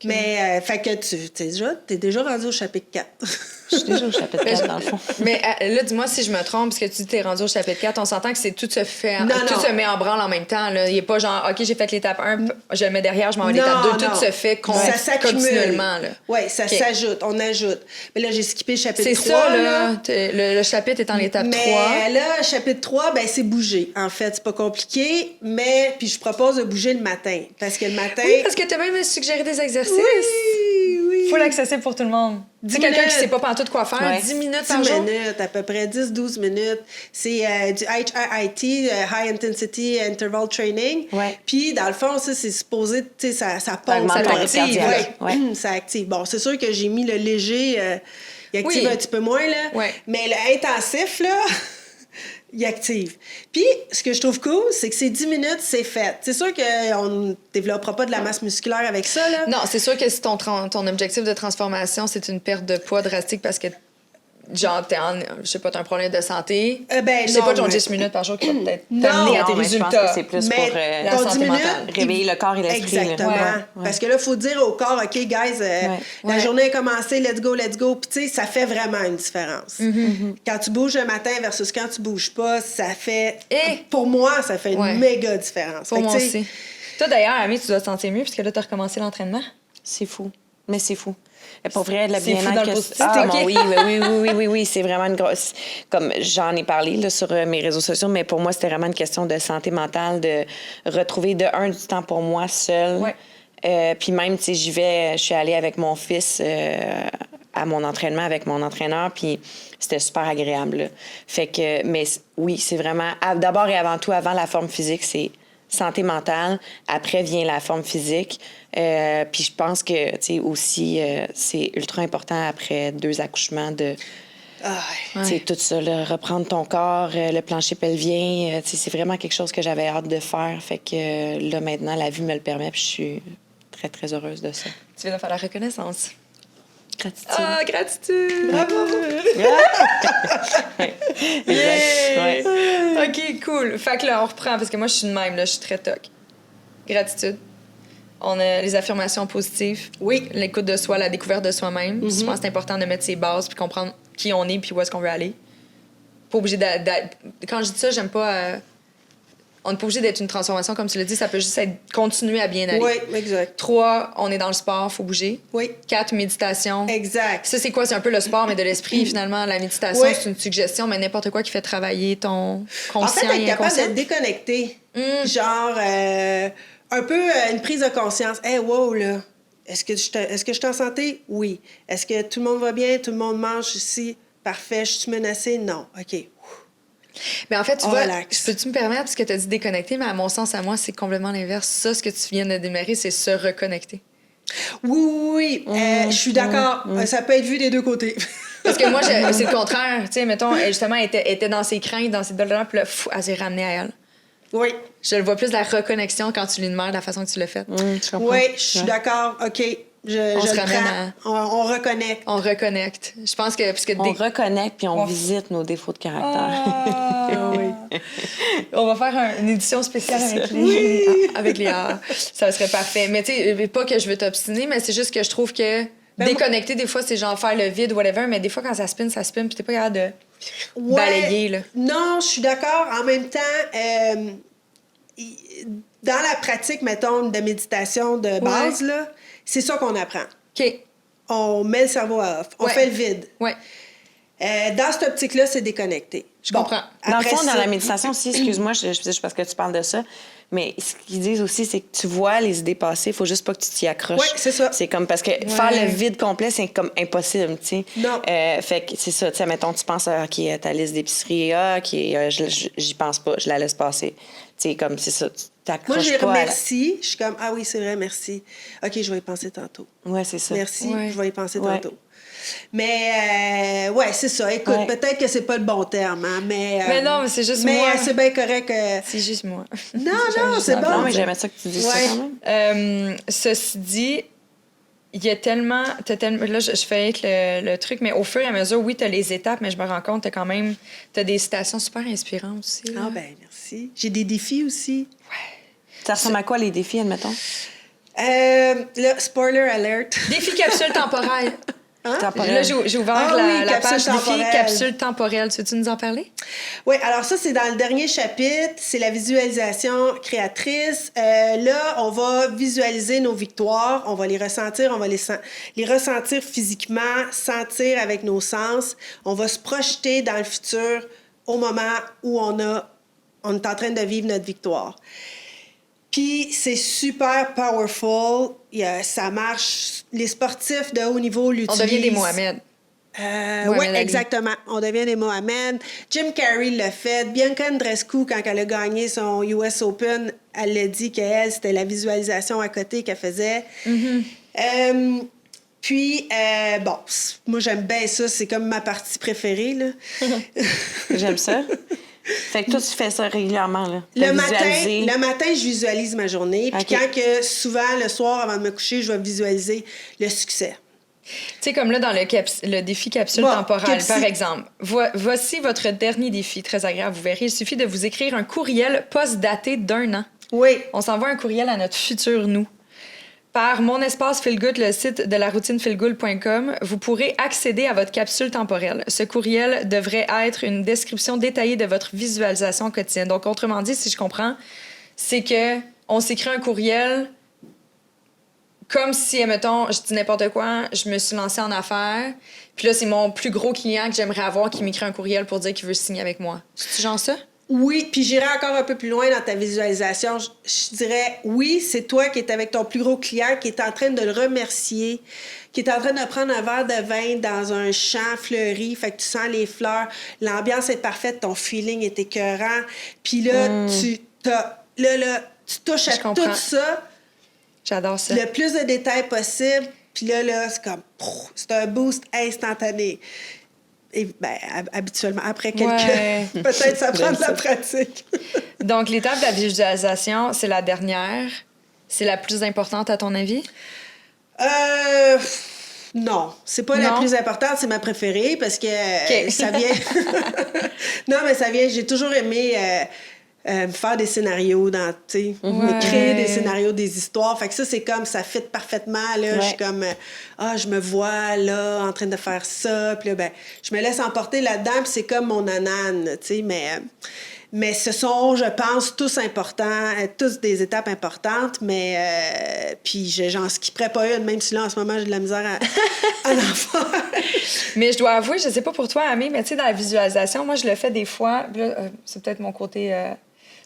Mais, fait que t'es déjà rendu au chapitre 4. Je suis déjà au chapitre 4, dans le fond. Mais là, dis-moi si je me trompe, parce que tu dis que t'es rendu au chapitre 4, on s'entend que c'est tout se fait, Non, tout non. se met en branle en même temps. Là. Il n'est pas genre, OK, j'ai fait l'étape 1, je le mets derrière, je m'en vais à l'étape 2. Tout se fait Ça s'accumule. continuellement. Oui, ça OK. s'ajoute, on ajoute. Mais là, j'ai skippé le chapitre C'est 3. ça, là. Le chapitre est en l'étape 3. Mais là, chapitre 3, ben c'est bouger. En fait, c'est pas compliqué, mais puis je propose de bouger le matin. Parce que le matin... Oui, parce que tu as même suggéré des exercices. Oui. Full accessible pour tout le monde. Tu sais, quelqu'un qui sait pas pantoute quoi faire, Ouais. 10 minutes 10 par jour. minutes, à peu près 10-12 minutes. C'est du HIIT, High Intensity Interval Training. Ouais. Puis, dans le fond, ça, c'est supposé, tu sais, ça pompe, augmente ça ton active. rythme cardiaque. Ouais. Ouais. Ça active. Bon, c'est sûr que j'ai mis le léger, il active Oui. un petit peu moins, là. Ouais. Mais l'intensif, là... il active. Puis, ce que je trouve cool, c'est que ces 10 minutes, c'est fait. C'est sûr qu'on ne développera pas de la masse musculaire avec ça, là. Non, c'est sûr que si ton objectif de transformation, c'est une perte de poids drastique parce que, genre, je sais pas, t'as un problème de santé. Ben, je sais non, pas ton mais- 10 minutes par jour qui va peut-être Non, t'amener à tes Non, mais je pense résultats. que c'est plus Mais pour la ton santé 10 minutes, mentale. réveiller le corps et l'esprit. là. Exactement. Ouais. Parce que là, il faut dire au corps, OK, guys, la Ouais. journée a commencé, let's go. Puis, tu sais, ça fait vraiment une différence. Quand tu bouges le matin versus quand tu bouges pas, ça fait... Et- Pour moi, ça fait une Ouais. méga différence. Pour Fait que, moi tu sais, aussi. Toi, d'ailleurs, Amy, tu dois te sentir mieux puisque là, t'as recommencé l'entraînement. C'est fou. Mais c'est fou. Et pour vrai, le C'est fou bien-être dans le que... positif, Ah, ok. bon, oui, c'est vraiment une grosse... Comme j'en ai parlé là, sur mes réseaux sociaux, mais pour moi, c'était vraiment une question de santé mentale, de retrouver du temps pour moi seule. Ouais. Puis même, tu sais, je suis allée avec mon fils à mon entraînement avec mon entraîneur, puis c'était super agréable. Là. Fait que, mais oui, c'est vraiment... D'abord et avant tout, avant la forme physique, c'est santé mentale. Après vient la forme physique. Puis je pense que, tu sais, aussi, c'est ultra important après 2 accouchements de... Tu sais, tout ça, là, reprendre ton corps, le plancher pelvien, tu sais, c'est vraiment quelque chose que j'avais hâte de faire. Fait que là, maintenant, la vie me le permet, puis je suis très, très heureuse de ça. Tu viens de faire la reconnaissance. Gratitude. Ah, gratitude! Bravo! Exact. Ouais. OK, cool. Fait que là, on reprend, parce que moi, je suis de même, là, je suis très toc. Gratitude. On a les affirmations positives. Oui. L'écoute de soi, la découverte de soi-même. Je pense que c'est important de mettre ses bases puis comprendre qui on est puis où est-ce qu'on veut aller. Pas obligé Quand je dis ça, j'aime pas... On n'est pas obligé d'être une transformation, comme tu l'as dit. Ça peut juste être continuer à bien aller. Oui, exact. 3, on est dans le sport, faut bouger. Oui. 4, méditation. Exact. Ça, c'est quoi? C'est un peu le sport, mais de l'esprit, finalement. La méditation, Oui. c'est une suggestion, mais n'importe quoi qui fait travailler ton En conscient fait, être et capable inconscient. de déconnecter. Genre, un peu une prise de conscience. Hey, wow, là, est-ce que je suis en santé? Oui. Est-ce que tout le monde va bien? Tout le monde mange ici? Parfait. Je suis menacée? Non. OK. Mais en fait, tu On vois, relaxe. je peux-tu me permettre, parce que tu as dit déconnecter, mais à mon sens, à moi, c'est complètement l'inverse. Ça, ce que tu viens de démarrer, c'est se reconnecter. Oui. Je suis d'accord. Ça peut être vu des deux côtés. Parce que moi, c'est le contraire. Tu sais, mettons, elle, justement, elle était dans ses craintes, dans ses douleurs, puis là, elle s'est ramenée à elle. Oui. Je le vois plus la reconnexion quand tu lui demandes la façon que tu l'as faite. Je comprends. Oui, je suis d'accord. OK. On Je se le ramène prends. On reconnecte. On reconnecte. Je pense que... Parce que On reconnecte puis on visite nos défauts de caractère. On va faire une édition spéciale avec Léa. Ça serait parfait. Mais tu sais, pas que je veux t'obstiner, mais c'est juste que je trouve que déconnecter, des fois, c'est genre faire le vide, whatever, mais des fois, quand ça spin, puis t'es pas capable de Ouais. balayer, là. Non, je suis d'accord. En même temps, dans la pratique, mettons, de méditation de base, là, c'est ça qu'on apprend. OK. On met le cerveau à off. On Ouais. fait le vide. Ouais. Dans cette optique-là, c'est déconnecté. Je comprends. Dans le Après fond, dans ça- la méditation aussi, excuse-moi, je parce que tu parles de ça, Mais ce qu'ils disent aussi, c'est que tu vois les idées passer, il faut juste pas que tu t'y accroches. Oui, c'est ça. C'est comme parce que faire le vide complet, c'est comme impossible, tu sais. Non. Fait que c'est ça, tu sais, mettons, tu penses à ta liste d'épicerie, j'y pense pas, je la laisse passer. Tu sais, comme c'est ça, tu t'accroches Moi, j'ai pas. remercie. Je suis comme, ah oui, c'est vrai, merci. OK, je vais y penser tantôt. Ouais, c'est ça. Merci, Ouais. je vais y penser Ouais. tantôt. Mais, ouais, c'est ça. Écoute, Ouais. peut-être que c'est pas le bon terme, hein, Mais non, mais c'est juste mais moi. c'est bien correct. C'est juste moi. Non, non, c'est Non, bon. mais j'aimais ça que tu dises Ouais. ça quand même. Ceci dit, il y a tellement... Là, je fais être le truc, mais au fur et à mesure, oui, t'as les étapes, mais je me rends compte, t'as des citations super inspirantes aussi. Là. Ah ben merci. J'ai des défis aussi. Ça ressemble à quoi les défis, admettons? Là, spoiler alert. Défi capsule temporelle. Temporel. Là, j'ai ouvert Ah oui, la capsule page défi temporelle. capsule temporelle. Tu veux-tu nous en parler? Oui, alors ça, c'est dans le dernier chapitre. C'est la visualisation créatrice. Là, on va visualiser nos victoires. On va les ressentir. On va les ressentir physiquement, sentir avec nos sens. On va se projeter dans le futur au moment où on est en train de vivre notre victoire. Puis c'est super powerful. Ça marche. Les sportifs de haut niveau l'utilisent. On devient des Mohamed. Mohamed Oui, Ali. exactement. On devient des Mohamed. Jim Carrey l'a fait. Bianca Andreescu, quand elle a gagné son US Open, elle l'a dit qu'elle, c'était la visualisation à côté qu'elle faisait. Puis, bon, moi, j'aime bien ça. C'est comme ma partie préférée, là. J'aime ça. Fait que toi, tu fais ça régulièrement, là. Le Visualiser. matin, je visualise ma journée. Puis OK. quand que, souvent, le soir, avant de me coucher, je vais visualiser le succès. Tu sais, comme là, dans le défi capsule Bon, temporelle, capsi- par exemple. Voici votre dernier défi, très agréable, vous verrez. Il suffit de vous écrire un courriel post-daté d'1 an. Oui. On s'envoie un courriel à notre futur nous. Par Mon Espace Feel Good, le site de la routine feelgood.com, vous pourrez accéder à votre capsule temporelle. Ce courriel devrait être une description détaillée de votre visualisation quotidienne. Donc, autrement dit, si je comprends, c'est que on s'écrit un courriel comme si, mettons, je dis n'importe quoi, je me suis lancée en affaires, puis là, c'est mon plus gros client que j'aimerais avoir qui m'écrit un courriel pour dire qu'il veut signer avec moi. C'est genre ça? Oui, puis j'irai encore un peu plus loin dans ta visualisation. Je dirais, oui, c'est toi qui es avec ton plus gros client, qui est en train de le remercier, qui est en train de prendre un verre de vin dans un champ fleuri, fait que tu sens les fleurs, l'ambiance est parfaite, ton feeling est écœurant, puis là, tu touches à Je comprends. tout ça, J'adore ça. le plus de détails possible, puis là, c'est comme, c'est un boost instantané. Et ben, habituellement, après quelques... Ouais. Peut-être ça prend J'aime de la ça. pratique. Donc, l'étape de la visualisation, c'est la dernière. C'est la plus importante, à ton avis? Non, c'est pas la Non? plus importante, c'est ma préférée parce que OK. ça vient... Non, mais ça vient... J'ai toujours aimé faire des scénarios, tu sais, Ouais. créer des scénarios, des histoires. Fait que ça, c'est comme, ça fit parfaitement, là. Je suis comme, je me vois, là, en train de faire ça. Puis là, ben, je me laisse emporter là-dedans, puis c'est comme mon anane, tu sais, mais ce sont, je pense, tous importants, tous des étapes importantes, mais puis j'en skipperais pas une, même si là, en ce moment, j'ai de la misère à en faire. Mais je dois avouer, je sais pas pour toi, Amé, mais tu sais, dans la visualisation, moi, je le fais des fois. Là, c'est peut-être mon côté...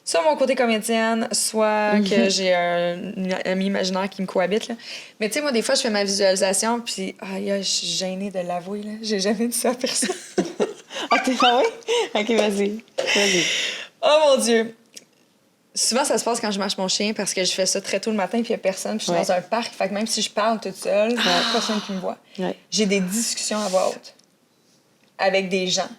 soit mon côté comédienne, soit que j'ai un ami imaginaire qui me cohabite. Là. Mais tu sais, moi, des fois, je fais ma visualisation, puis je suis gênée de l'avouer. Là. J'ai jamais dit ça à personne. Ah, t'es pas oui? OK, vas-y. Oh mon Dieu! Souvent, ça se passe quand je marche mon chien parce que je fais ça très tôt le matin, puis il n'y a personne, puis je suis dans un parc. Fait que même si je parle toute seule, il n'y a personne qui me voit. Ouais. J'ai des discussions à voix haute avec des gens.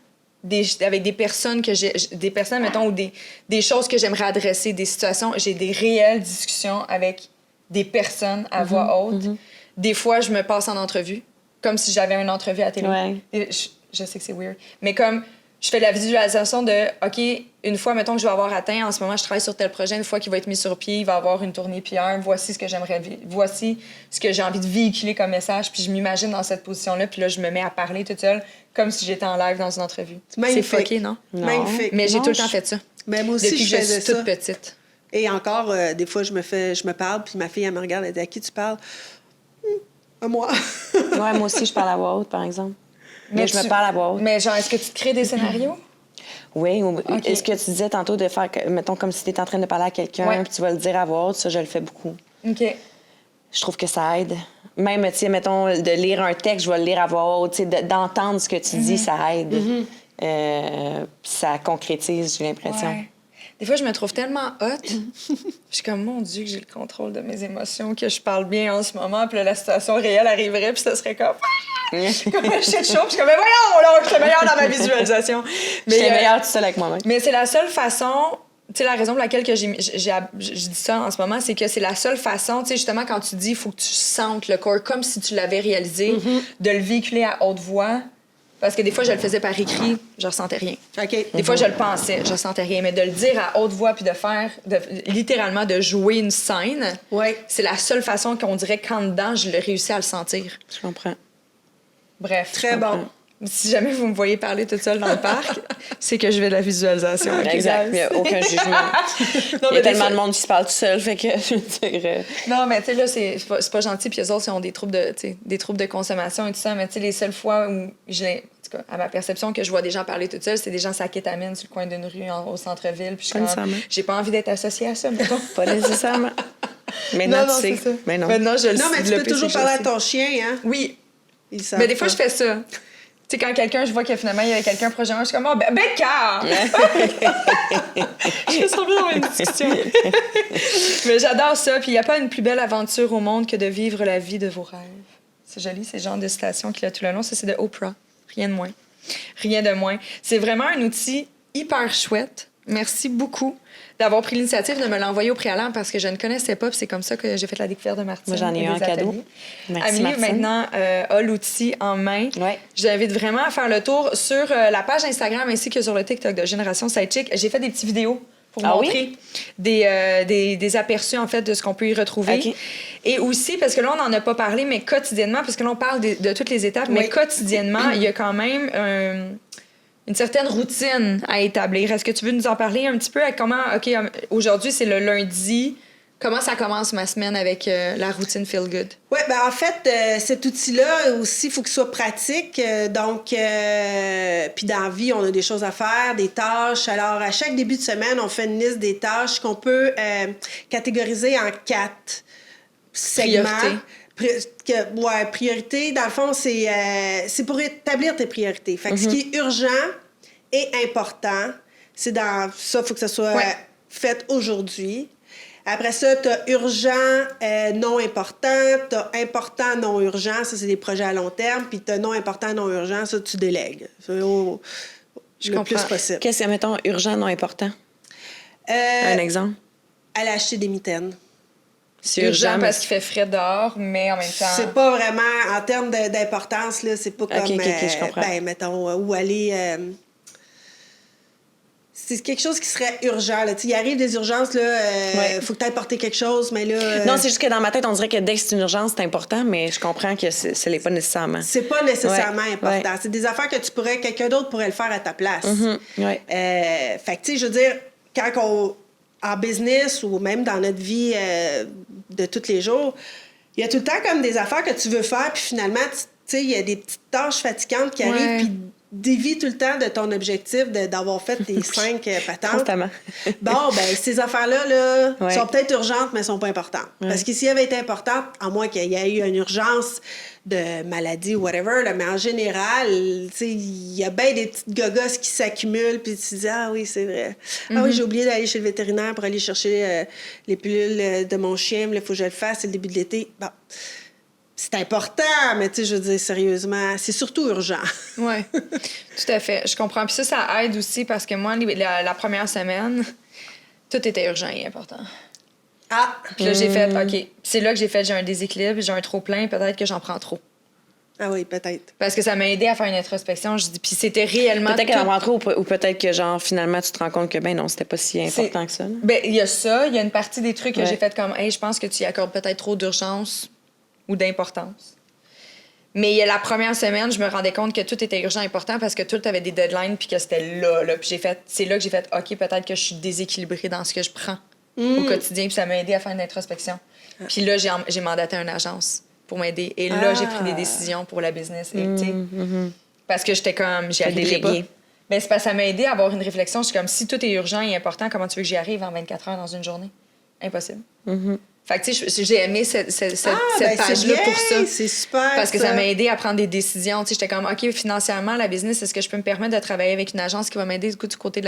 Avec des personnes des personnes, mettons, ou des choses que j'aimerais adresser, des situations. J'ai des réelles discussions avec des personnes à voix haute. Des fois, je me passe en entrevue, comme si j'avais une entrevue à la télé. Ouais. Et je sais que c'est weird. Mais comme je fais la visualisation de, OK, une fois, mettons, que je vais avoir atteint, en ce moment, je travaille sur tel projet, une fois qu'il va être mis sur pied, il va avoir une tournée PR, voici ce que j'aimerais vivre, voici ce que j'ai envie de véhiculer comme message, puis je m'imagine dans cette position-là, puis là, je me mets à parler toute seule, comme si j'étais en live dans une entrevue. C'est Magnifique. fucké, non? Magnifique. Mais j'ai Non, tout le temps fait ça. Mais moi aussi, Depuis je que je faisais suis ça. toute petite. Et encore, des fois, je me parle, puis ma fille, elle me regarde, elle dit, à qui tu parles? À moi. Ouais, moi aussi, je parle à voix haute, par exemple. Mais je me parle à voix haute. Mais genre, est-ce que tu te crées des scénarios? Oui, OK. est-ce que tu disais tantôt de faire, mettons, comme si tu étais en train de parler à quelqu'un, Ouais. puis tu vas le dire à voix haute, ça, je le fais beaucoup. OK. Je trouve que ça aide. Même, tu sais, mettons, de lire un texte, je vais le lire à voix haute, tu sais, d'entendre ce que tu dis, ça aide. Ça concrétise, j'ai l'impression. Ouais. Des fois, je me trouve tellement hot. Je suis comme, mon Dieu, que j'ai le contrôle de mes émotions, que je parle bien en ce moment, puis là, la situation réelle arriverait, puis ça serait comme... comme un shit show, puis je suis comme, mais voyons, là, je suis meilleure dans ma visualisation. J'étais meilleure tout seul avec moi-même. Mais c'est la seule façon... Tu sais, la raison pour laquelle que je dis ça en ce moment, c'est que c'est la seule façon, tu sais, justement, quand tu dis, il faut que tu sentes le corps comme si tu l'avais réalisé, de le véhiculer à haute voix. Parce que des fois, je le faisais par écrit, je ressentais rien. OK. Des fois, je le pensais, je ressentais rien. Mais de le dire à haute voix puis de faire, littéralement, de jouer une scène, Ouais. c'est la seule façon qu'on dirait qu'en dedans, je l'ai réussi à le sentir. Je comprends. Bref. Très bon. Si jamais vous me voyez parler toute seule dans le parc, c'est que je vais de la visualisation. OK, Exact. guys? Il n'y a aucun jugement. Non, Il y mais a des tellement fois- de monde qui se parle tout seul, fait que, je veux dire... Non, mais tu sais, là, c'est pas gentil. Puis eux autres, ils ont des troubles de, tu sais, des troubles de consommation et tout ça. Mais tu sais, les seules fois où j'ai, en tout cas, à ma perception, que je vois des gens parler toute seule, c'est des gens à kétamine sur le coin d'une rue au centre-ville. Puis je suis Pas comme, nécessairement. j'ai pas envie d'être associée à ça, mettons. Pas nécessairement. Maintenant, non, tu sais. c'est ça. Mais non. Maintenant, je le Non, mais tu peux développé, toujours c'est que je parler à le sais. ton chien, hein? Oui. Ils savent Mais des fois, pas. je fais ça. Tu sais, quand quelqu'un, je vois que finalement, il y a quelqu'un proche de moi, je suis comme, oh, Becca! Je me sens bien dans une discussion. Mais j'adore ça. Puis il n'y a pas une plus belle aventure au monde que de vivre la vie de vos rêves. C'est joli, c'est le genre de citation qu'il a tout le long. Ça, c'est de Oprah. Rien de moins. Rien de moins. C'est vraiment un outil hyper chouette. Merci beaucoup d'avoir pris l'initiative de me l'envoyer au préalable parce que je ne connaissais pas. Puis c'est comme ça que j'ai fait la découverte de Martine. Moi, j'en ai et eu un des cadeau. ateliers. Merci, Amélie, Martine. maintenant, a l'outil en main. Ouais. Je t'invite vraiment à faire le tour sur la page Instagram ainsi que sur le TikTok de Génération Sidechick. J'ai fait des petites vidéos pour Ah montrer des aperçus, en fait, de ce qu'on peut y retrouver. OK. Et aussi, parce que là, on n'en a pas parlé, mais quotidiennement, parce que là, on parle de toutes les étapes, mais Oui. quotidiennement, il y a quand même une certaine routine à établir. Est-ce que tu veux nous en parler un petit peu à comment... OK, aujourd'hui, c'est le lundi. Comment ça commence ma semaine avec la routine Feel Good? Oui, ben en fait, cet outil-là aussi, il faut qu'il soit pratique. Puis dans la vie, on a des choses à faire, des tâches. Alors, à chaque début de semaine, on fait une liste des tâches qu'on peut catégoriser en 4 segments. Priorité, dans le fond, c'est pour établir tes priorités. Fait que ce qui est urgent et important, c'est dans ça, il faut que ça soit fait aujourd'hui. Après ça, tu as urgent, non important. Tu as important, non urgent. Ça, c'est des projets à long terme. Puis tu as non important, non urgent. Ça, tu délègues. Ça, le comprends. plus possible. Qu'est-ce que, mettons, urgent, non important? Un exemple? Aller acheter des mitaines. C'est Urgent mais- parce qu'il fait frais dehors, mais en même temps... C'est pas vraiment, en termes d'importance, là, c'est pas comme, ok, je comprends. ben, mettons, où aller... c'est quelque chose qui serait urgent, là. Tu sais, il arrive des urgences, là, faut que tu ailles porter quelque chose, mais là... Non, c'est juste que dans ma tête, on dirait que dès que c'est une urgence, c'est important, mais je comprends que ce n'est pas nécessairement. c'est pas nécessairement Ouais, important. ouais. C'est des affaires que quelqu'un d'autre pourrait le faire à ta place. Ouais. Fait que, tu sais, je veux dire, en business ou même dans notre vie de tous les jours, il y a tout le temps comme des affaires que tu veux faire, puis finalement, tu sais, il y a des petites tâches fatigantes qui arrivent, puis dévient tout le temps de ton objectif d'avoir fait tes 5 patentes. Constamment. Bon, ben ces affaires-là là, Ouais. sont peut-être urgentes, mais sont pas importantes. Parce que s'il avait été importante, à moins qu'il y ait eu une urgence de maladie ou whatever, là, mais en général, tu sais, il y a bien des petites gogosses qui s'accumulent, puis tu te dis, ah oui, c'est vrai. Ah oui, j'ai oublié d'aller chez le vétérinaire pour aller chercher les pilules de mon chien, il faut que je le fasse, c'est le début de l'été. Bon. C'est important, mais tu sais, je veux dire, sérieusement, c'est surtout urgent. Oui, tout à fait. Je comprends. Puis ça aide aussi parce que moi, la première semaine, tout était urgent et important. Ah! Puis là, j'ai fait, OK, c'est là que j'ai un déséquilibre, j'ai un trop-plein, peut-être que j'en prends trop. Ah oui, peut-être. Parce que ça m'a aidé à faire une introspection. Je dis, puis c'était réellement. Peut-être qu'elle en tout- prend trop ou peut-être que, genre, finalement, tu te rends compte que, ben non, c'était pas si important que ça. là. Ben, il y a ça. Il y a une partie des trucs que Ouais. j'ai fait comme, hey, je pense que tu y accordes peut-être trop d'urgence ou d'importance. Mais la première semaine, je me rendais compte que tout était urgent et important parce que tout avait des deadlines puis que c'était là. Puis c'est là que j'ai fait, OK, peut-être que je suis déséquilibrée dans ce que je prends au quotidien. Puis ça m'a aidé à faire une introspection. Puis là, j'ai mandaté une agence pour m'aider. Et là, j'ai pris des décisions pour la business. Et, tu sais, parce que j'étais comme, j'y T'as arriverais pas. délégué. Ben, c'est parce que ça m'a aidé à avoir une réflexion. Je suis comme, si tout est urgent et important, comment tu veux que j'y arrive en 24 heures dans une journée? Impossible. Fait que, tu sais, j'ai aimé cette page-là pour ça. C'est super. Parce que ça m'a aidé à prendre des décisions. Tu sais, j'étais comme, OK, financièrement, la business, est-ce que je peux me permettre de travailler avec une agence qui va m'aider du côté de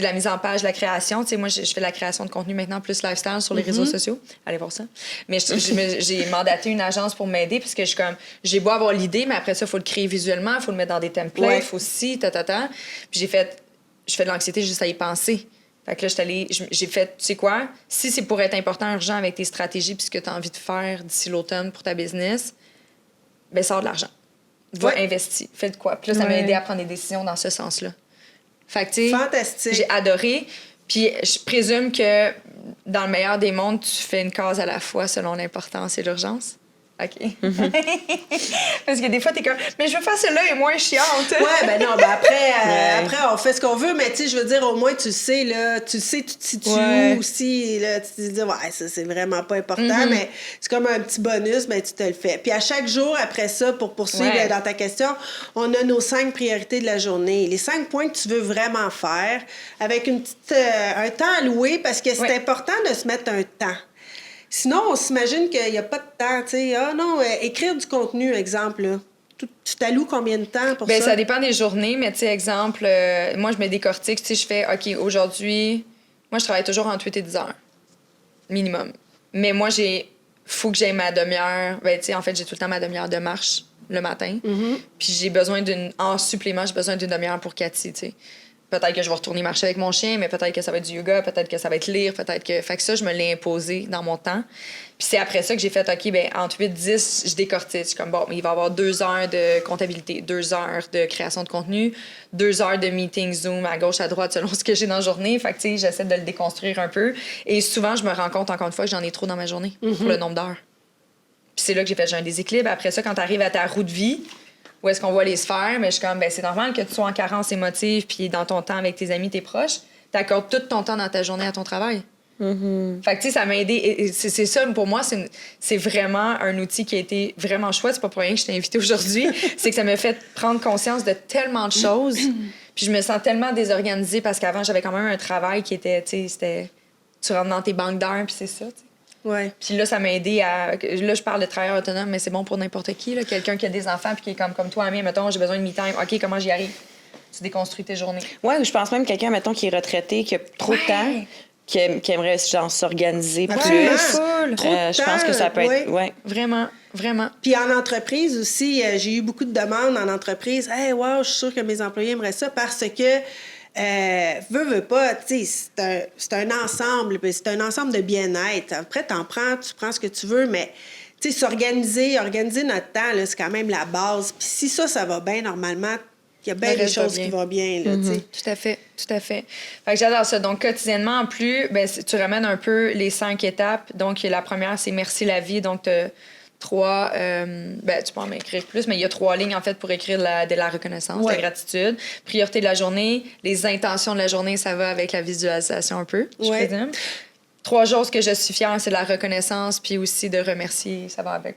la mise en page, de la création? Tu sais, moi, je fais de la création de contenu maintenant, plus lifestyle sur les réseaux sociaux. Allez voir ça. Mais j'ai mandaté une agence pour m'aider parce que je suis comme, j'ai beau avoir l'idée, mais après ça, il faut le créer visuellement, il faut le mettre dans des templates, il faut ci, Puis je fais de l'anxiété juste à y penser. Fait que là, j'ai fait, tu sais quoi, si c'est pour être important, urgent avec tes stratégies puis ce que tu as envie de faire d'ici l'automne pour ta business, ben sors de l'argent. Va investir. Fais de quoi. Puis là, ça m'a aidé à prendre des décisions dans ce sens-là. Fait que, tu sais, fantastique. J'ai adoré. Puis je présume que dans le meilleur des mondes, tu fais une case à la fois selon l'importance et l'urgence. OK. Parce que des fois, t'es comme, mais je veux faire celle-là et moins chiante. Ouais, ben non, ben après, on fait ce qu'on veut, mais tu sais, je veux dire, au moins, tu sais, tu te situes où aussi, là, tu te dis, ouais, ça, c'est vraiment pas important, mais c'est comme un petit bonus, ben tu te le fais. Puis à chaque jour, après ça, pour poursuivre dans ta question, on a nos 5 priorités de la journée. Les 5 points que tu veux vraiment faire, avec une petite, un temps alloué, parce que c'est important de se mettre un temps. Sinon, on s'imagine qu'il n'y a pas de temps, tu sais. Ah non, écrire du contenu, exemple, là. Tu t'alloues combien de temps pour ça? Ça dépend des journées, mais tu sais, exemple, moi, je me décortique, tu sais, je fais, OK, aujourd'hui, moi, je travaille toujours entre 8 et 10 heures, minimum. Mais moi, faut que j'aie ma demi-heure, ben, tu sais, en fait, j'ai tout le temps ma demi-heure de marche le matin. Puis j'ai besoin en supplément, j'ai besoin d'une demi-heure pour Cathy, tu sais. Peut-être que je vais retourner marcher avec mon chien, mais peut-être que ça va être du yoga, peut-être que ça va être lire, peut-être que... Fait que ça, je me l'ai imposé dans mon temps. Puis c'est après ça que j'ai fait, OK, ben entre 8 et 10, je décortique. Je suis comme, bon, mais il va y avoir 2 heures de comptabilité, 2 heures de création de contenu, 2 heures de meeting Zoom à gauche, à droite, selon ce que j'ai dans la journée. Fait que, tu sais, j'essaie de le déconstruire un peu. Et souvent, je me rends compte, encore une fois, que j'en ai trop dans ma journée pour le nombre d'heures. Puis c'est là que j'ai un déséquilibre. Après ça, quand tu arrives à ta roue de vie, où est-ce qu'on voit les sphères, mais je suis comme, ben c'est normal que tu sois en carence émotive, puis dans ton temps avec tes amis, tes proches, t'accordes tout ton temps dans ta journée à ton travail. Fait que, tu sais, ça m'a aidé. Et c'est ça, pour moi, c'est vraiment un outil qui a été vraiment chouette. C'est pas pour rien que je t'ai invitée aujourd'hui. C'est que ça m'a fait prendre conscience de tellement de choses. Puis je me sens tellement désorganisée parce qu'avant, j'avais quand même un travail qui était, tu sais, tu rentres dans tes banques d'heures, puis c'est ça, tu sais. Ouais. Puis là, ça m'a aidé à... Là, je parle de travailleur autonome, mais c'est bon pour n'importe qui. Là. Quelqu'un qui a des enfants puis qui est comme toi, Amie, mettons, j'ai besoin de me-time. OK, comment j'y arrive? Tu déconstruis tes journées. Oui, ou je pense même quelqu'un, mettons, qui est retraité, qui a trop de temps, qui aimerait genre s'organiser plus. Je pense que ça peut être... Ouais. Vraiment, vraiment. Puis en entreprise aussi, j'ai eu beaucoup de demandes en entreprise. « Hey, wow, je suis sûre que mes employés aimeraient ça parce que... veux pas, tu sais, c'est un ensemble, c'est un ensemble de bien-être. Après, tu prends ce que tu veux, mais tu sais, organiser notre temps, là, c'est quand même la base. Puis si ça va bien, normalement, il y a bien des choses qui vont bien, là, tu sais. Tout à fait, tout à fait. Fait que j'adore ça. Donc, quotidiennement, en plus, ben, tu ramènes un peu les 5 étapes. Donc, la première, c'est « Merci la vie ». Donc, 3, ben, tu peux en écrire plus, mais il y a 3 lignes, en fait, pour écrire de la reconnaissance, de la gratitude. Priorité de la journée, les intentions de la journée, ça va avec la visualisation un peu, je présume. 3 choses que je suis fière, c'est de la reconnaissance, puis aussi de remercier, ça va avec.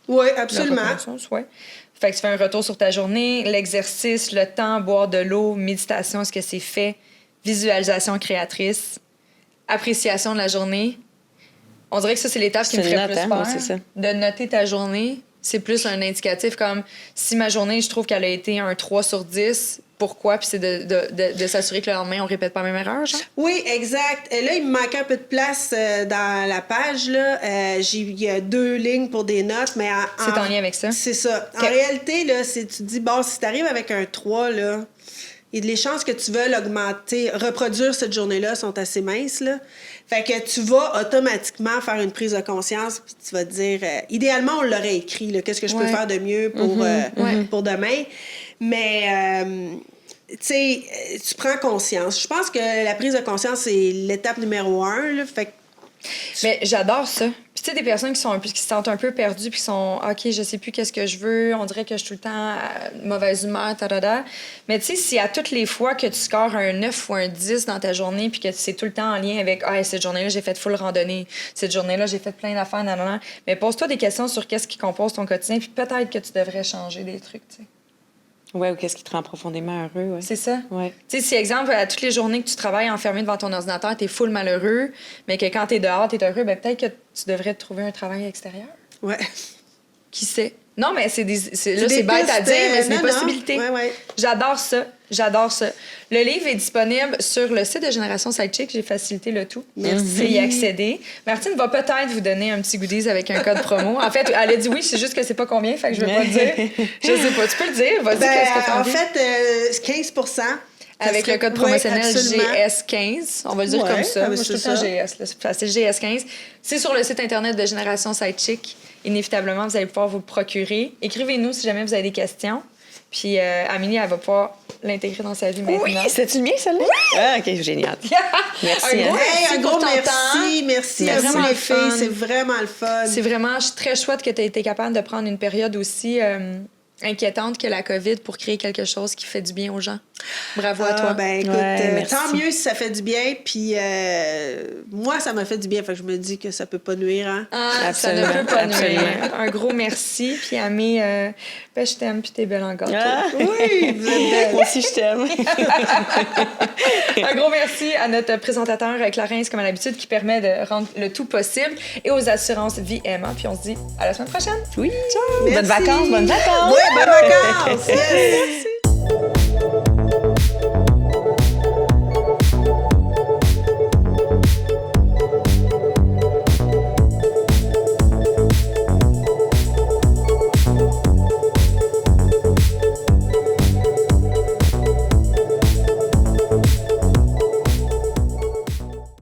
Oui, absolument. La reconnaissance, ouais. Fait que tu fais un retour sur ta journée, l'exercice, le temps, boire de l'eau, méditation, est-ce que c'est fait, visualisation créatrice, appréciation de la journée. On dirait que ça, c'est l'étape qui me ferait plus peur. C'est ça. De noter ta journée, c'est plus un indicatif comme si ma journée, je trouve qu'elle a été un 3 sur 10, pourquoi? Puis c'est de s'assurer que le lendemain, on répète pas la même erreur, genre? Oui, exact. Là, il me manquait un peu de place dans la page. Là. Il y a 2 lignes pour des notes, mais... C'est en lien avec ça? C'est ça. En réalité, là, tu te dis, bon, si tu arrives avec un 3, là, et les chances que tu veuilles augmenter, reproduire cette journée-là sont assez minces, là. Fait que tu vas automatiquement faire une prise de conscience, puis tu vas te dire... idéalement, on l'aurait écrit, là, qu'est-ce que je peux faire de mieux pour demain. Mais... tu sais, tu prends conscience. Je pense que la prise de conscience, c'est l'étape numéro 1. Là, fait que mais j'adore ça. Puis tu sais, des personnes qui se sentent un peu perdues puis qui sont « OK, je sais plus qu'est-ce que je veux. On dirait que je suis tout le temps à mauvaise humeur, tadada. » Mais tu sais, si à toutes les fois que tu scores un 9 ou un 10 dans ta journée puis que c'est tout le temps en lien avec « Ah, cette journée-là, j'ai fait full randonnée. Cette journée-là, j'ai fait plein d'affaires, nanana. » Mais pose-toi des questions sur qu'est-ce qui compose ton quotidien puis peut-être que tu devrais changer des trucs, tu sais. Ouais, ou qu'est-ce qui te rend profondément heureux, ouais. C'est ça. Ouais. Tu sais, si, exemple, à toutes les journées que tu travailles enfermé devant ton ordinateur, t'es full malheureux, mais que quand t'es dehors, t'es heureux, ben peut-être que tu devrais te trouver un travail extérieur. Ouais. Qui sait? Non, mais c'est des bête à pistes, dire, mais c'est des non, possibilités. ouais, ouais. J'adore ça. J'adore ça. Le livre est disponible sur le site de Génération Sidechick. J'ai facilité le tout. Merci. C'est y accéder. Martine va peut-être vous donner un petit goodies avec un code promo. En fait, elle a dit oui, c'est juste que c'est pas combien, fait que je vais pas le dire. Je sais pas. Tu peux le dire. Vas-y, qu'est-ce que t'en En dis? fait, 15 Avec le code promotionnel absolument. GS15. On va le dire Ouais, comme ça. Moi, je c'est suis tout le temps ça. GS. là, c'est facile. GS15. C'est sur le site Internet de Génération Sidechick. Inévitablement, vous allez pouvoir vous le procurer. Écrivez-nous si jamais vous avez des questions. Puis Amélie, elle va pouvoir l'intégrer dans sa vie maintenant. Oui, c'était-tu le mien, celle-là? Oui! Ah, OK, génial. Merci. Un gros hein. Hey, un pour gros ton temps. merci à Vraiment vous les le fun. filles, c'est vraiment le fun. C'est vraiment très chouette que tu aies été capable de prendre une période aussi inquiétante que la COVID pour créer quelque chose qui fait du bien aux gens. Bravo à toi. Ben écoute, Ouais, merci. tant mieux si ça fait du bien, puis moi, ça m'a fait du bien, fait que je me dis que ça peut pas nuire, hein? Ah, ça ne Absolument, peut pas nuire. absolument. Un gros merci. Puis Amé, ben, je t'aime, puis t'es belle en gâteau. Ah. Oui, vous êtes belles. Moi aussi, je t'aime. Un gros merci à notre présentateur Clarence, comme à l'habitude, qui permet de rendre le tout possible, et aux assurances Vie Emma. Puis on se dit à la semaine prochaine. Oui. Merci. Bonnes vacances, bonnes vacances. Ouais, bonnes vacances! Yes.